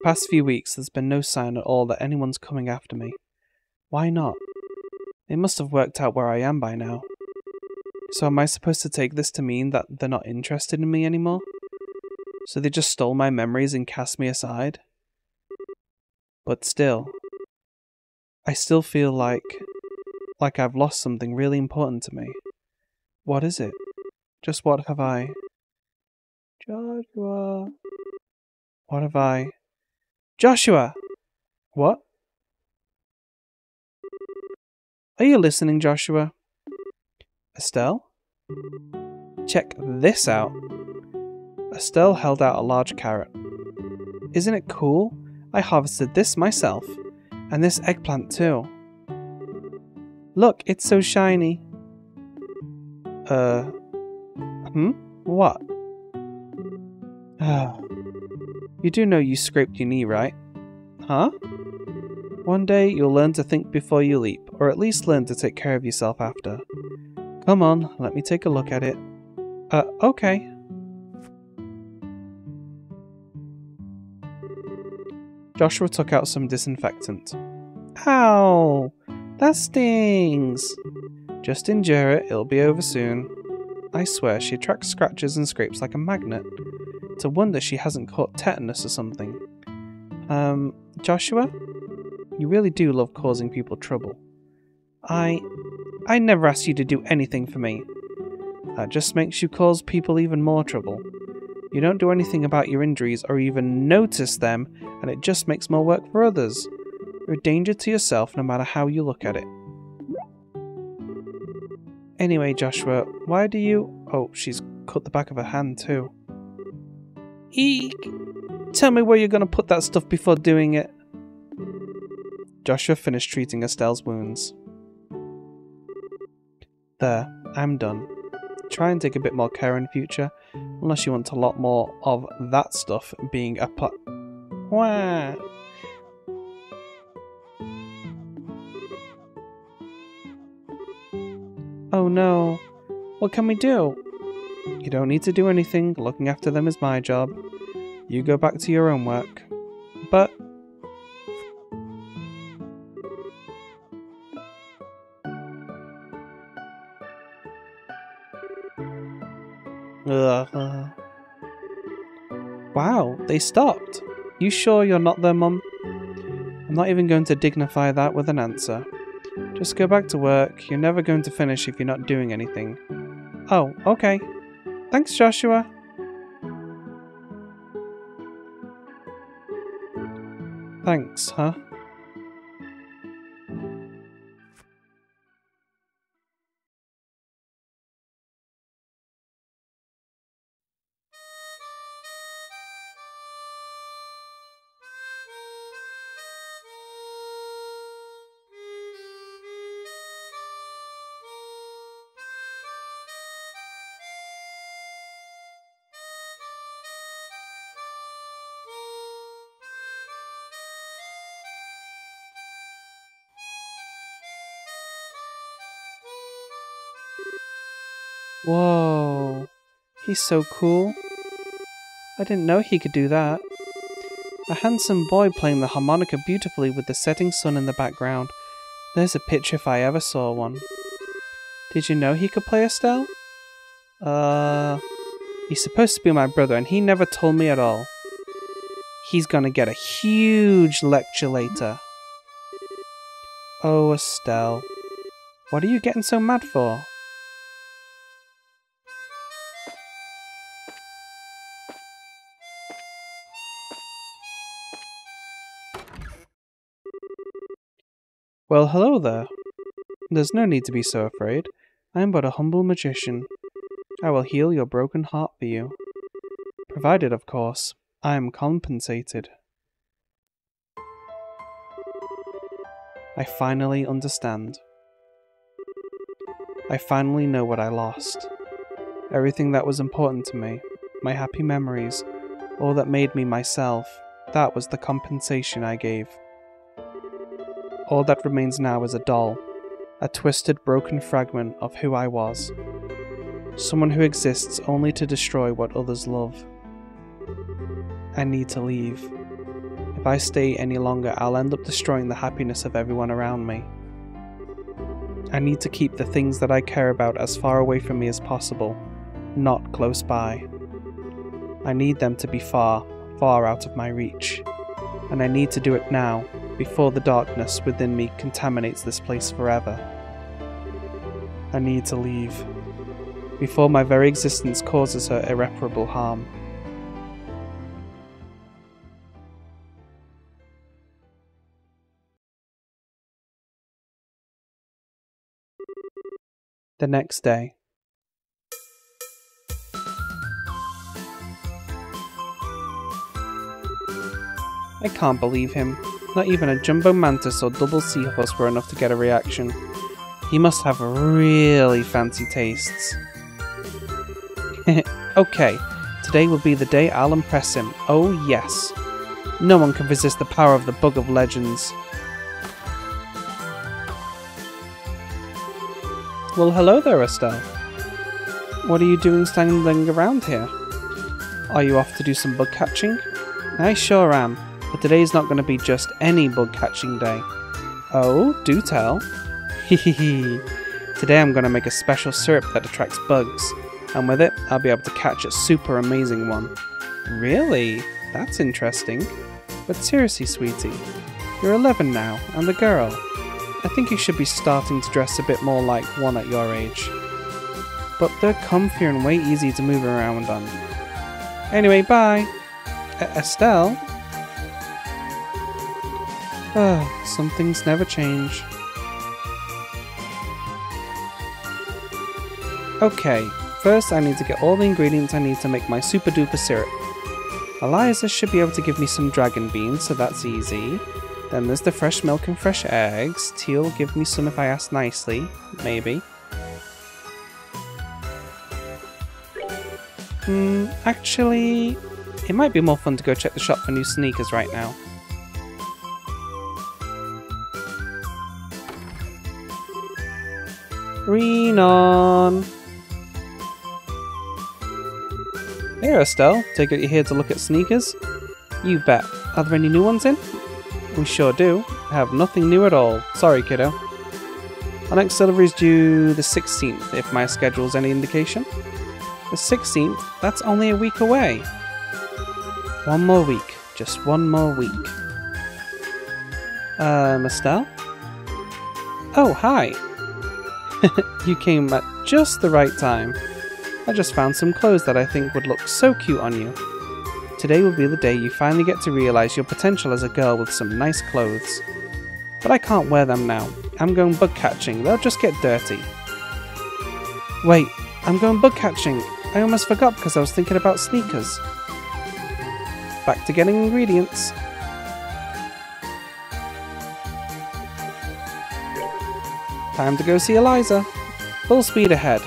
Past few weeks there's been no sign at all that anyone's coming after me. Why not? They must have worked out where I am by now. So am I supposed to take this to mean that they're not interested in me anymore? So they just stole my memories and cast me aside? But still, I still feel like I've lost something really important to me. What is it? Just what have I... Joshua... What have I... Joshua! What? Are you listening, Joshua? Estelle? Check this out. Estelle held out a large carrot. Isn't it cool? I harvested this myself. And this eggplant too. Look, it's so shiny. What? You do know you scraped your knee, right? Huh? One day you'll learn to think before you leap, or at least learn to take care of yourself after. Come on, let me take a look at it. Okay. Joshua took out some disinfectant. Ow! That stings! Just endure it, it'll be over soon. I swear, she attracts scratches and scrapes like a magnet. It's a wonder she hasn't caught tetanus or something. Joshua? You really do love causing people trouble. I never asked you to do anything for me. That just makes you cause people even more trouble. You don't do anything about your injuries or even notice them, and it just makes more work for others. You're a danger to yourself no matter how you look at it. Anyway, Joshua, why do you... Oh, she's cut the back of her hand too. Eek! Tell me where you're going to put that stuff before doing it. Joshua finished treating Estelle's wounds. There, I'm done. Try and take a bit more care in future, unless you want a lot more of that stuff being a part. Wah! Oh no, what can we do? You don't need to do anything, looking after them is my job. You go back to your own work. But... Wow, they stopped. You sure you're not their mum? I'm not even going to dignify that with an answer. Just go back to work. You're never going to finish if you're not doing anything. Oh, okay. Thanks, Joshua. Thanks, huh? Whoa, he's so cool. I didn't know he could do that. A handsome boy playing the harmonica beautifully with the setting sun in the background. There's a picture if I ever saw one. Did you know he could play Estelle? He's supposed to be my brother and he never told me at all. He's gonna get a huge lecture later. Oh, Estelle. What are you getting so mad for? Well, hello there. There's no need to be so afraid. I am but a humble magician. I will heal your broken heart for you. Provided, of course, I am compensated. I finally understand. I finally know what I lost. Everything that was important to me, my happy memories, all that made me myself, that was the compensation I gave. All that remains now is a doll, a twisted, broken fragment of who I was. Someone who exists only to destroy what others love. I need to leave. If I stay any longer, I'll end up destroying the happiness of everyone around me. I need to keep the things that I care about as far away from me as possible, not close by. I need them to be far, far out of my reach. And I need to do it now, before the darkness within me contaminates this place forever. I need to leave, before my very existence causes her irreparable harm. The next day. I can't believe him. Not even a jumbo mantis or double seahorse were enough to get a reaction. He must have really fancy tastes. Okay, today will be the day I'll impress him. Oh yes. No one can resist the power of the Bug of Legends. Well, hello there, Estelle. What are you doing standing around here? Are you off to do some bug catching? I sure am, but today's not going to be just any bug catching day. Oh, do tell. Hehehe. Today I'm going to make a special syrup that attracts bugs, and with it I'll be able to catch a super amazing one. Really? That's interesting. But seriously, sweetie, you're 11 now, and a girl. I think you should be starting to dress a bit more like one at your age. But they're comfier and way easy to move around on. Anyway, bye! Estelle? Some things never change. Okay, first I need to get all the ingredients I need to make my super duper syrup. Eliza should be able to give me some dragon beans, so that's easy. Then there's the fresh milk and fresh eggs. Teal will give me some if I ask nicely. Maybe. Actually, it might be more fun to go check the shop for new sneakers right now. Renon! Here, Estelle. Take it you're here to look at sneakers? You bet. Are there any new ones in? We sure do. I have nothing new at all. Sorry, kiddo. Our next delivery is due the 16th, if my schedule's any indication. The 16th? That's only a week away. One more week. Just one more week. Estelle? Oh, hi. You came at just the right time. I just found some clothes that I think would look so cute on you. Today will be the day you finally get to realize your potential as a girl with some nice clothes. But I can't wear them now. I'm going bug catching. They'll just get dirty. Wait, I'm going bug catching. I almost forgot because I was thinking about sneakers. Back to getting ingredients. Time to go see Eliza. Full speed ahead.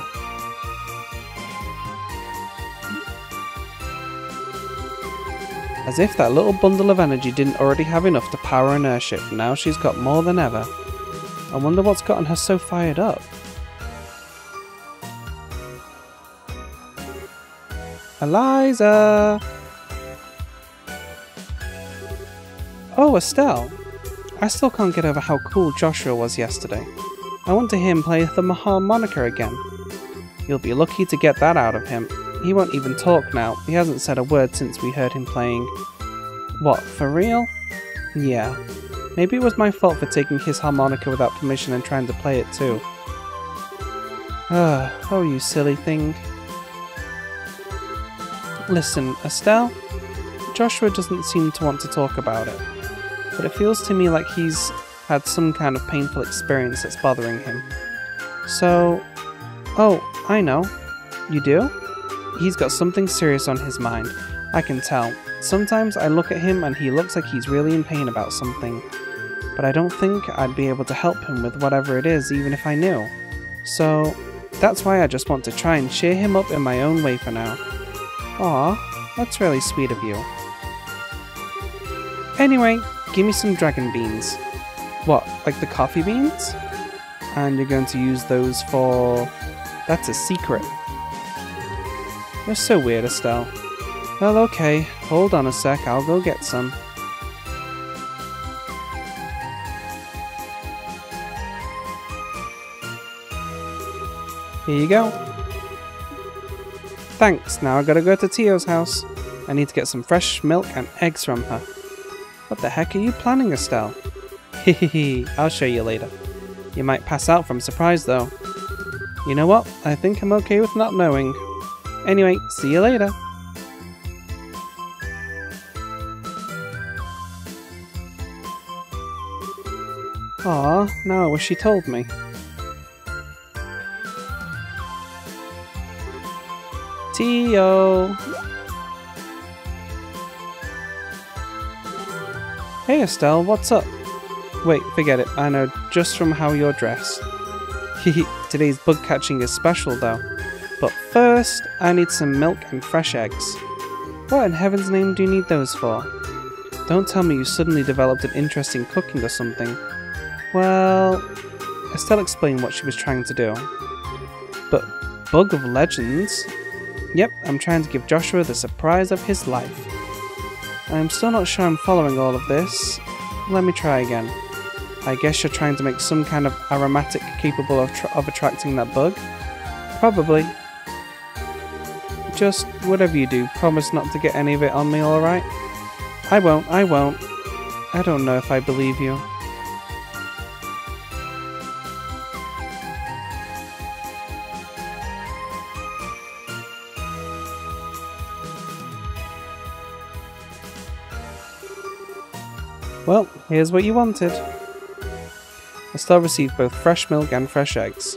As if that little bundle of energy didn't already have enough to power an airship, now she's got more than ever. I wonder what's gotten her so fired up. Eliza! Oh, Estelle! I still can't get over how cool Joshua was yesterday. I want to hear him play the harmonica again. You'll be lucky to get that out of him. He won't even talk now. He hasn't said a word since we heard him playing. What, for real? Yeah. Maybe it was my fault for taking his harmonica without permission and trying to play it too. Oh, you silly thing. Listen, Estelle, Joshua doesn't seem to want to talk about it, but it feels to me like he's had some kind of painful experience that's bothering him. So... Oh, I know. You do? He's got something serious on his mind. I can tell. Sometimes I look at him and he looks like he's really in pain about something, but I don't think I'd be able to help him with whatever it is even if I knew. So, that's why I just want to try and cheer him up in my own way for now. Aw, that's really sweet of you. Anyway, give me some dragon beans. What, like the coffee beans? And you're going to use those for... That's a secret. You're so weird, Estelle. Well, okay, hold on a sec, I'll go get some. Here you go. Thanks, now I gotta go to Tio's house. I need to get some fresh milk and eggs from her. What the heck are you planning, Estelle? Hehehe, I'll show you later. You might pass out from surprise though. You know what? I think I'm okay with not knowing. Anyway, see you later. Aw, now I wish she told me. Tio! Hey Estelle, what's up? Wait, forget it, I know just from how you're dressed. Hehe, today's bug catching is special though. But first, I need some milk and fresh eggs. What in heaven's name do you need those for? Don't tell me you suddenly developed an interest in cooking or something. Well, Estelle explained what she was trying to do. But Bug of Legends? Yep, I'm trying to give Joshua the surprise of his life. I'm still not sure I'm following all of this. Let me try again. I guess you're trying to make some kind of aromatic capable of attracting that bug? Probably. Just whatever you do, promise not to get any of it on me, alright? I won't. I don't know if I believe you. Well, here's what you wanted. Estelle received both fresh milk and fresh eggs.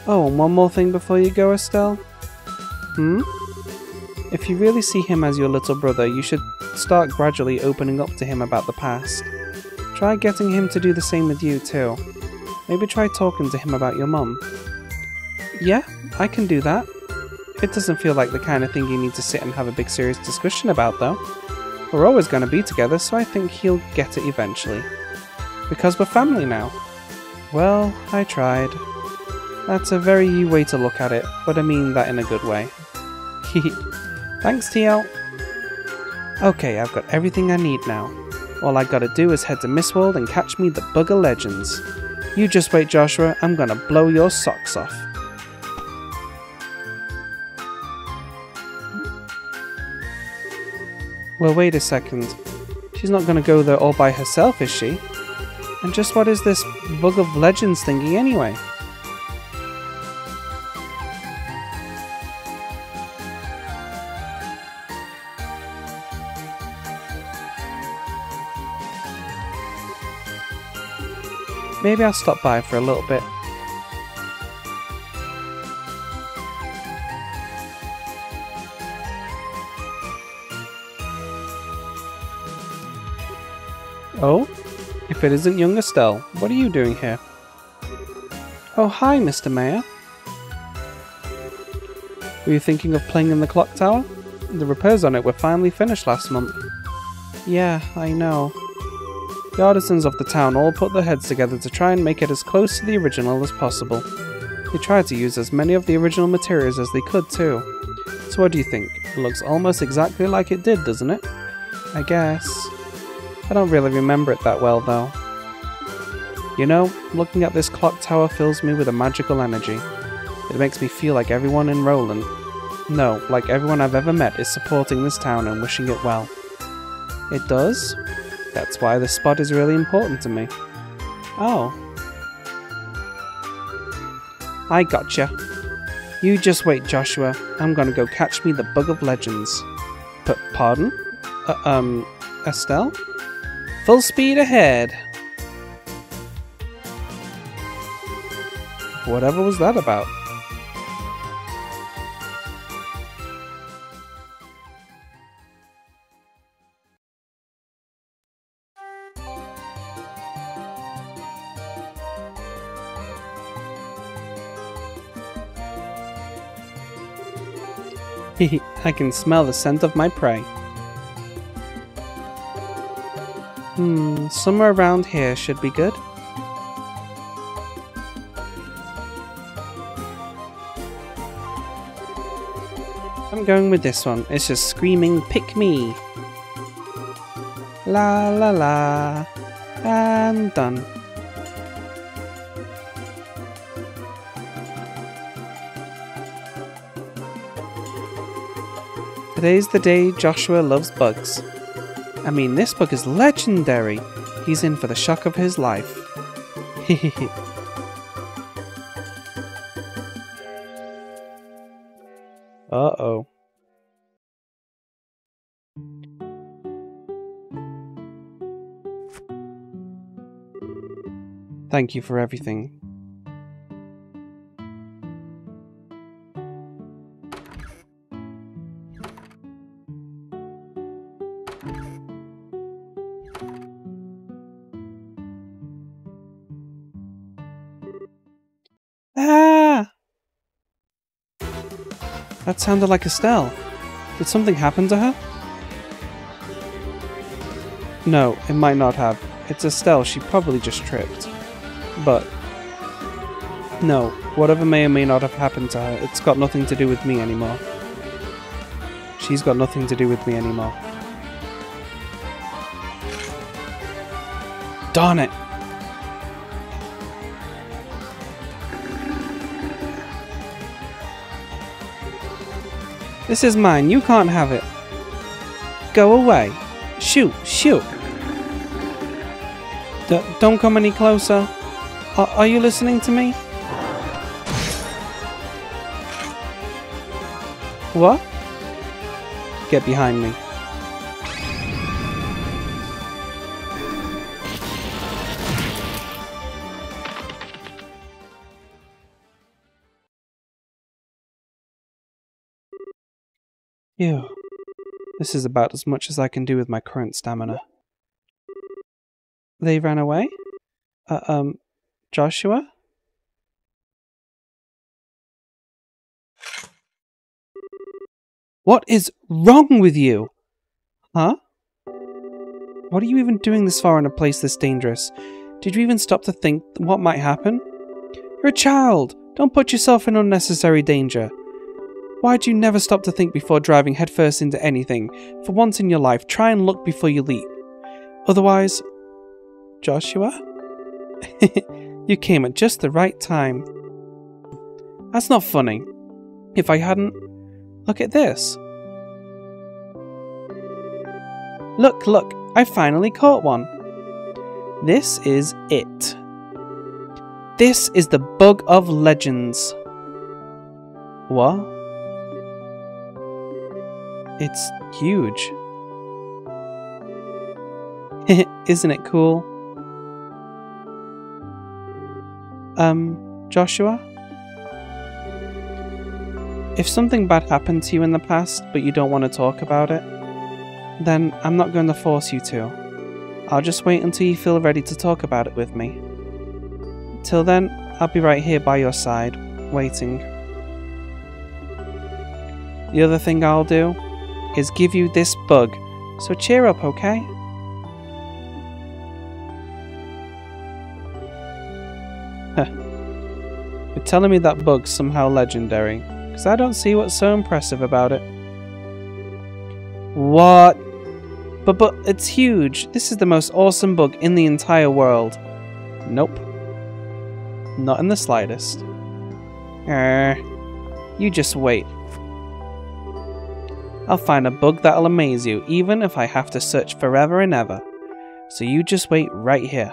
Oh, and one more thing before you go, Estelle. If you really see him as your little brother, you should start gradually opening up to him about the past. Try getting him to do the same with you too. Maybe try talking to him about your mum. Yeah, I can do that. It doesn't feel like the kind of thing you need to sit and have a big serious discussion about though. We're always going to be together, so I think he'll get it eventually. Because we're family now. Well, I tried. That's a very you way to look at it, but I mean that in a good way. Thanks, Tio. Okay, I've got everything I need now. All I gotta do is head to Mistworld and catch me the Bug of Legends. You just wait, Joshua, I'm gonna blow your socks off. Well, wait a second. She's not gonna go there all by herself, is she? And just what is this Bug of Legends thingy anyway? Maybe I'll stop by for a little bit. Oh? If it isn't young Estelle, what are you doing here? Oh, hi, Mr. Mayor. Were you thinking of playing in the clock tower? The repairs on it were finally finished last month. Yeah, I know. The artisans of the town all put their heads together to try and make it as close to the original as possible. They tried to use as many of the original materials as they could too. So what do you think? It looks almost exactly like it did, doesn't it? I guess. I don't really remember it that well though. You know, looking at this clock tower fills me with a magical energy. It makes me feel like everyone in Roland, no, like everyone I've ever met is supporting this town and wishing it well. It does? That's why this spot is really important to me. Oh. I gotcha. You just wait, Joshua. I'm gonna go catch me the Bug of Legends. Pardon? Estelle? Full speed ahead. Whatever was that about? I can smell the scent of my prey. Somewhere around here should be good. I'm going with this one. It's just screaming, "Pick me!" La la la. And done. Today's the day Joshua loves bugs. I mean, this bug is legendary. He's in for the shock of his life. Hehehe. Uh-oh. Thank you for everything. Ah! That sounded like Estelle. Did something happen to her? No, it might not have. It's Estelle, she probably just tripped. But no, whatever may or may not have happened to her, it's got nothing to do with me anymore. She's got nothing to do with me anymore. Darn it! This is mine, you can't have it. Go away. Shoot, shoot. Don't come any closer. Are you listening to me? What? Get behind me. Ew. This is about as much as I can do with my current stamina. They ran away? Joshua? What is wrong with you? Huh? What are you even doing this far in a place this dangerous? Did you even stop to think what might happen? You're a child! Don't put yourself in unnecessary danger. Why'd you never stop to think before driving headfirst into anything? For once in your life, try and look before you leap. Otherwise... Joshua? You came at just the right time. That's not funny. If I hadn't... Look at this. Look, look, I finally caught one. This is it. This is the Bug of Legends. What? It's huge. Isn't it cool? Joshua? If something bad happened to you in the past, but you don't want to talk about it, then I'm not going to force you to. I'll just wait until you feel ready to talk about it with me. Till then, I'll be right here by your side, waiting. The other thing I'll do is give you this bug, so cheer up, okay? You're telling me that bug's somehow legendary, because I don't see what's so impressive about it. What? But it's huge. This is the most awesome bug in the entire world. Nope. Not in the slightest. You just wait. I'll find a bug that'll amaze you, even if I have to search forever and ever. So you just wait right here.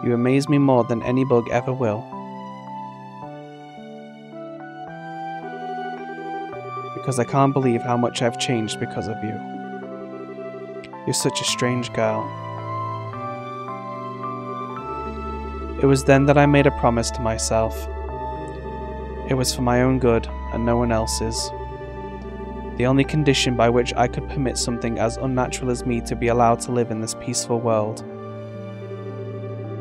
You amaze me more than any bug ever will. Because I can't believe how much I've changed because of you. You're such a strange girl. It was then that I made a promise to myself. It was for my own good and no one else's. The only condition by which I could permit something as unnatural as me to be allowed to live in this peaceful world.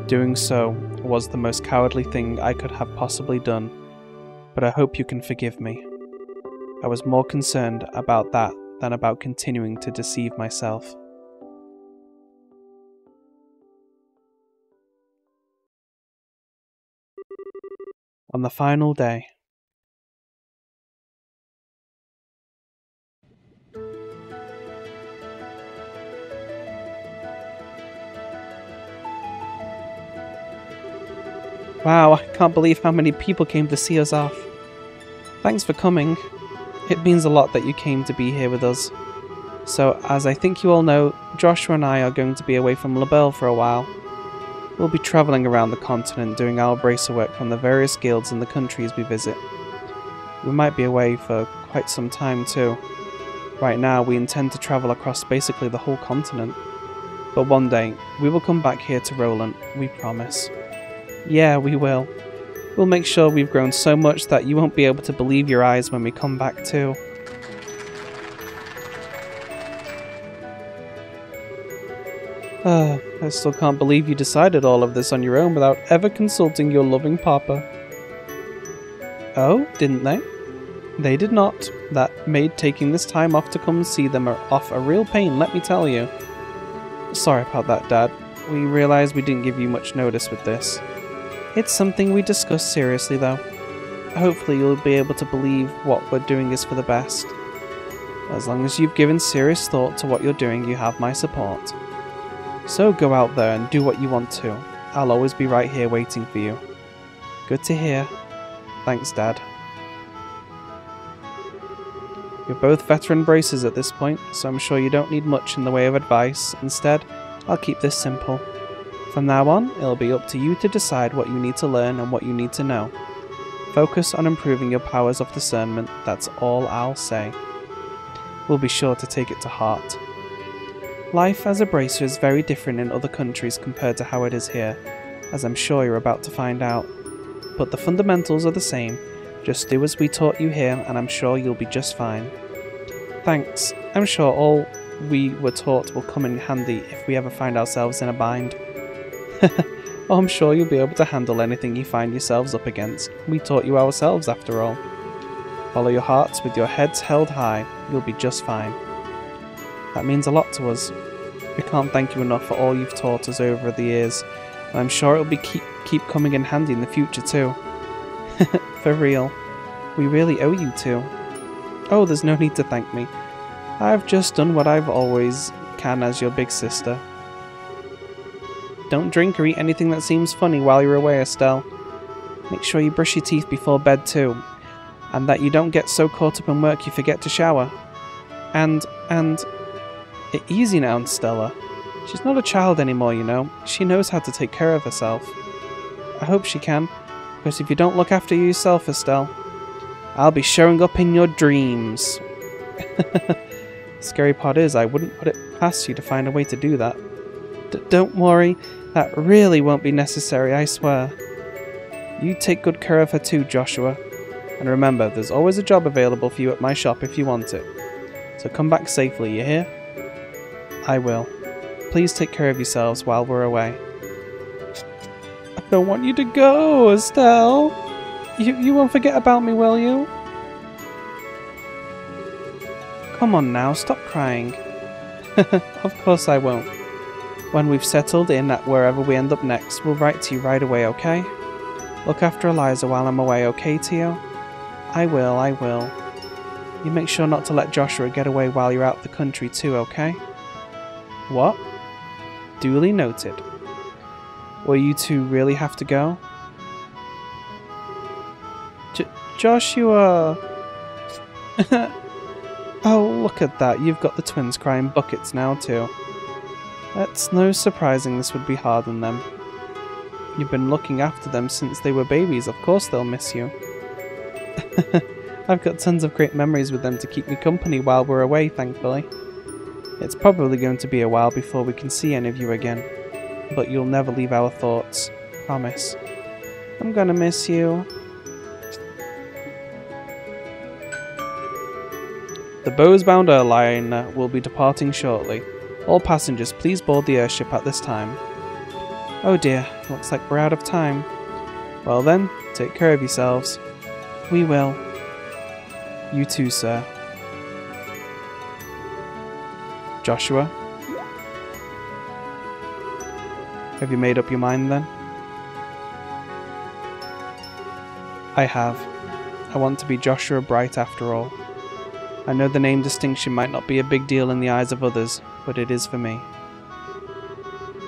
Doing so was the most cowardly thing I could have possibly done, but I hope you can forgive me. I was more concerned about that than about continuing to deceive myself. On the final day. Wow, I can't believe how many people came to see us off. Thanks for coming. It means a lot that you came to be here with us. So, as I think you all know, Joshua and I are going to be away from LaBelle for a while. We'll be travelling around the continent doing our bracer work from the various guilds in the countries we visit. We might be away for quite some time too. Right now, we intend to travel across basically the whole continent. But one day, we will come back here to Roland, we promise. Yeah, we will. We'll make sure we've grown so much that you won't be able to believe your eyes when we come back too. I still can't believe you decided all of this on your own without ever consulting your loving papa. Oh, didn't they? They did not. That made taking this time off to come see them off a real pain, let me tell you. Sorry about that, Dad. We realised we didn't give you much notice with this. It's something we discussed seriously, though. Hopefully you'll be able to believe what we're doing is for the best. As long as you've given serious thought to what you're doing, you have my support. So go out there and do what you want to. I'll always be right here waiting for you. Good to hear. Thanks, Dad. You're both veteran bracers at this point, so I'm sure you don't need much in the way of advice. Instead, I'll keep this simple. From now on, it'll be up to you to decide what you need to learn and what you need to know. Focus on improving your powers of discernment, that's all I'll say. We'll be sure to take it to heart. Life as a bracer is very different in other countries compared to how it is here, as I'm sure you're about to find out. But the fundamentals are the same, just do as we taught you here and I'm sure you'll be just fine. Thanks, I'm sure all we were taught will come in handy if we ever find ourselves in a bind. Oh, I'm sure you'll be able to handle anything you find yourselves up against. We taught you ourselves after all. Follow your hearts with your heads held high, you'll be just fine. That means a lot to us. We can't thank you enough for all you've taught us over the years, and I'm sure it'll be keep coming in handy in the future too. For real. We really owe you two. Oh, there's no need to thank me. I've just done what I've always can as your big sister. Don't drink or eat anything that seems funny while you're away, Estelle. Make sure you brush your teeth before bed too, and that you don't get so caught up in work you forget to shower. And easy now, Stella. She's not a child anymore, you know. She knows how to take care of herself. I hope she can, because if you don't look after yourself, Estelle, I'll be showing up in your dreams. Scary part is, I wouldn't put it past you to find a way to do that. Don't worry, that really won't be necessary, I swear. You take good care of her too, Joshua. And remember, there's always a job available for you at my shop if you want it. So come back safely, you hear? I will. Please take care of yourselves while we're away. I don't want you to go, Estelle. You won't forget about me, will you? Come on now, stop crying. Of course I won't. When we've settled in at wherever we end up next, we'll write to you right away, okay? Look after Eliza while I'm away, okay, Tio? I will. You make sure not to let Joshua get away while you're out the country too, okay? What? Duly noted. Will you two really have to go? Joshua! Oh, look at that. You've got the twins crying buckets now too. It's no surprising this would be hard on them. You've been looking after them since they were babies. Of course they'll miss you. I've got tons of great memories with them to keep me company while we're away, thankfully. It's probably going to be a while before we can see any of you again. But you'll never leave our thoughts. Promise. I'm gonna miss you. The Bows-bound airliner will be departing shortly. All passengers, please board the airship at this time. Oh dear, looks like we're out of time. Well then, take care of yourselves. We will. You too, sir. Joshua? Have you made up your mind then? I have. I want to be Joshua Bright after all. I know the name distinction might not be a big deal in the eyes of others, but it is for me.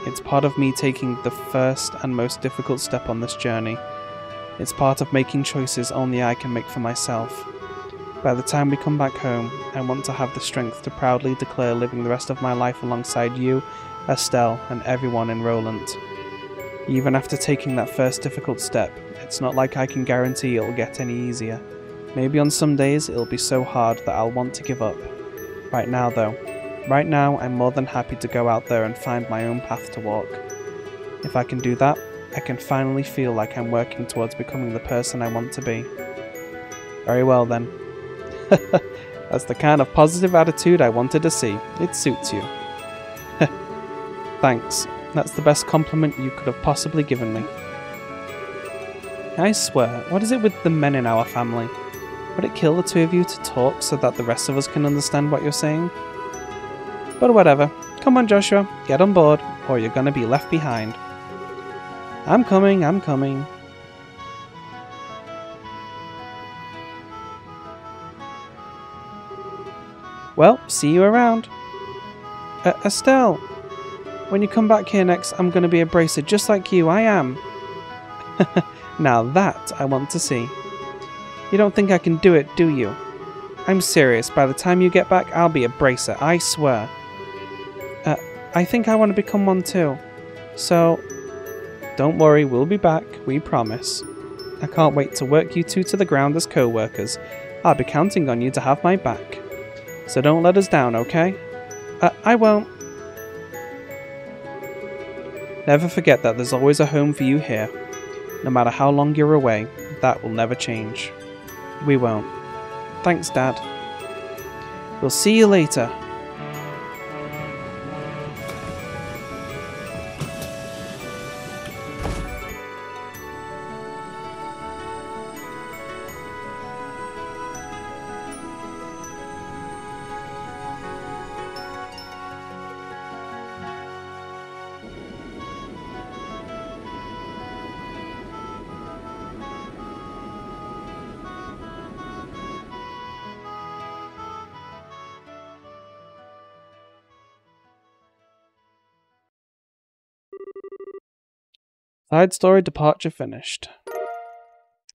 It's part of me taking the first and most difficult step on this journey. It's part of making choices only I can make for myself. By the time we come back home, I want to have the strength to proudly declare living the rest of my life alongside you, Estelle, and everyone in Roland. Even after taking that first difficult step, it's not like I can guarantee it'll get any easier. Maybe on some days it'll be so hard that I'll want to give up. Right now though, I'm more than happy to go out there and find my own path to walk. If I can do that, I can finally feel like I'm working towards becoming the person I want to be. Very well then. That's the kind of positive attitude I wanted to see. It suits you. Thanks. That's the best compliment you could have possibly given me. I swear, what is it with the men in our family? Would it kill the two of you to talk so that the rest of us can understand what you're saying? But whatever. Come on, Joshua. Get on board, or you're gonna be left behind. I'm coming. Well, see you around. Estelle, when you come back here next, I'm gonna be a bracer just like you. I am. Now that I want to see. You don't think I can do it, do you? I'm serious. By the time you get back, I'll be a bracer. I swear. I think I want to become one too. So, don't worry, we'll be back. We promise. I can't wait to work you two to the ground as co-workers. I'll be counting on you to have my back. So don't let us down, okay? I won't. Never forget that there's always a home for you here. No matter how long you're away, that will never change. We won't. Thanks, Dad. We'll see you later. Side story departure finished.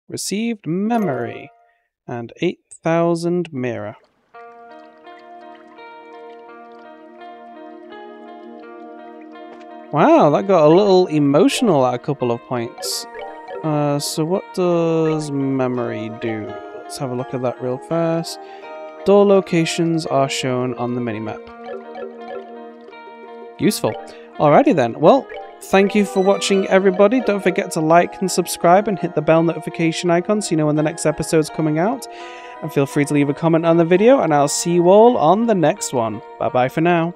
Received memory and 8,000 mirror. Wow, that got a little emotional at a couple of points. So what does memory do? Let's have a look at that real fast. Door locations are shown on the minimap. Useful. Alrighty then. Well, thank you for watching, everybody. Don't forget to like and subscribe and hit the bell notification icon so you know when the next episode's coming out. And feel free to leave a comment on the video, and I'll see you all on the next one. Bye bye for now.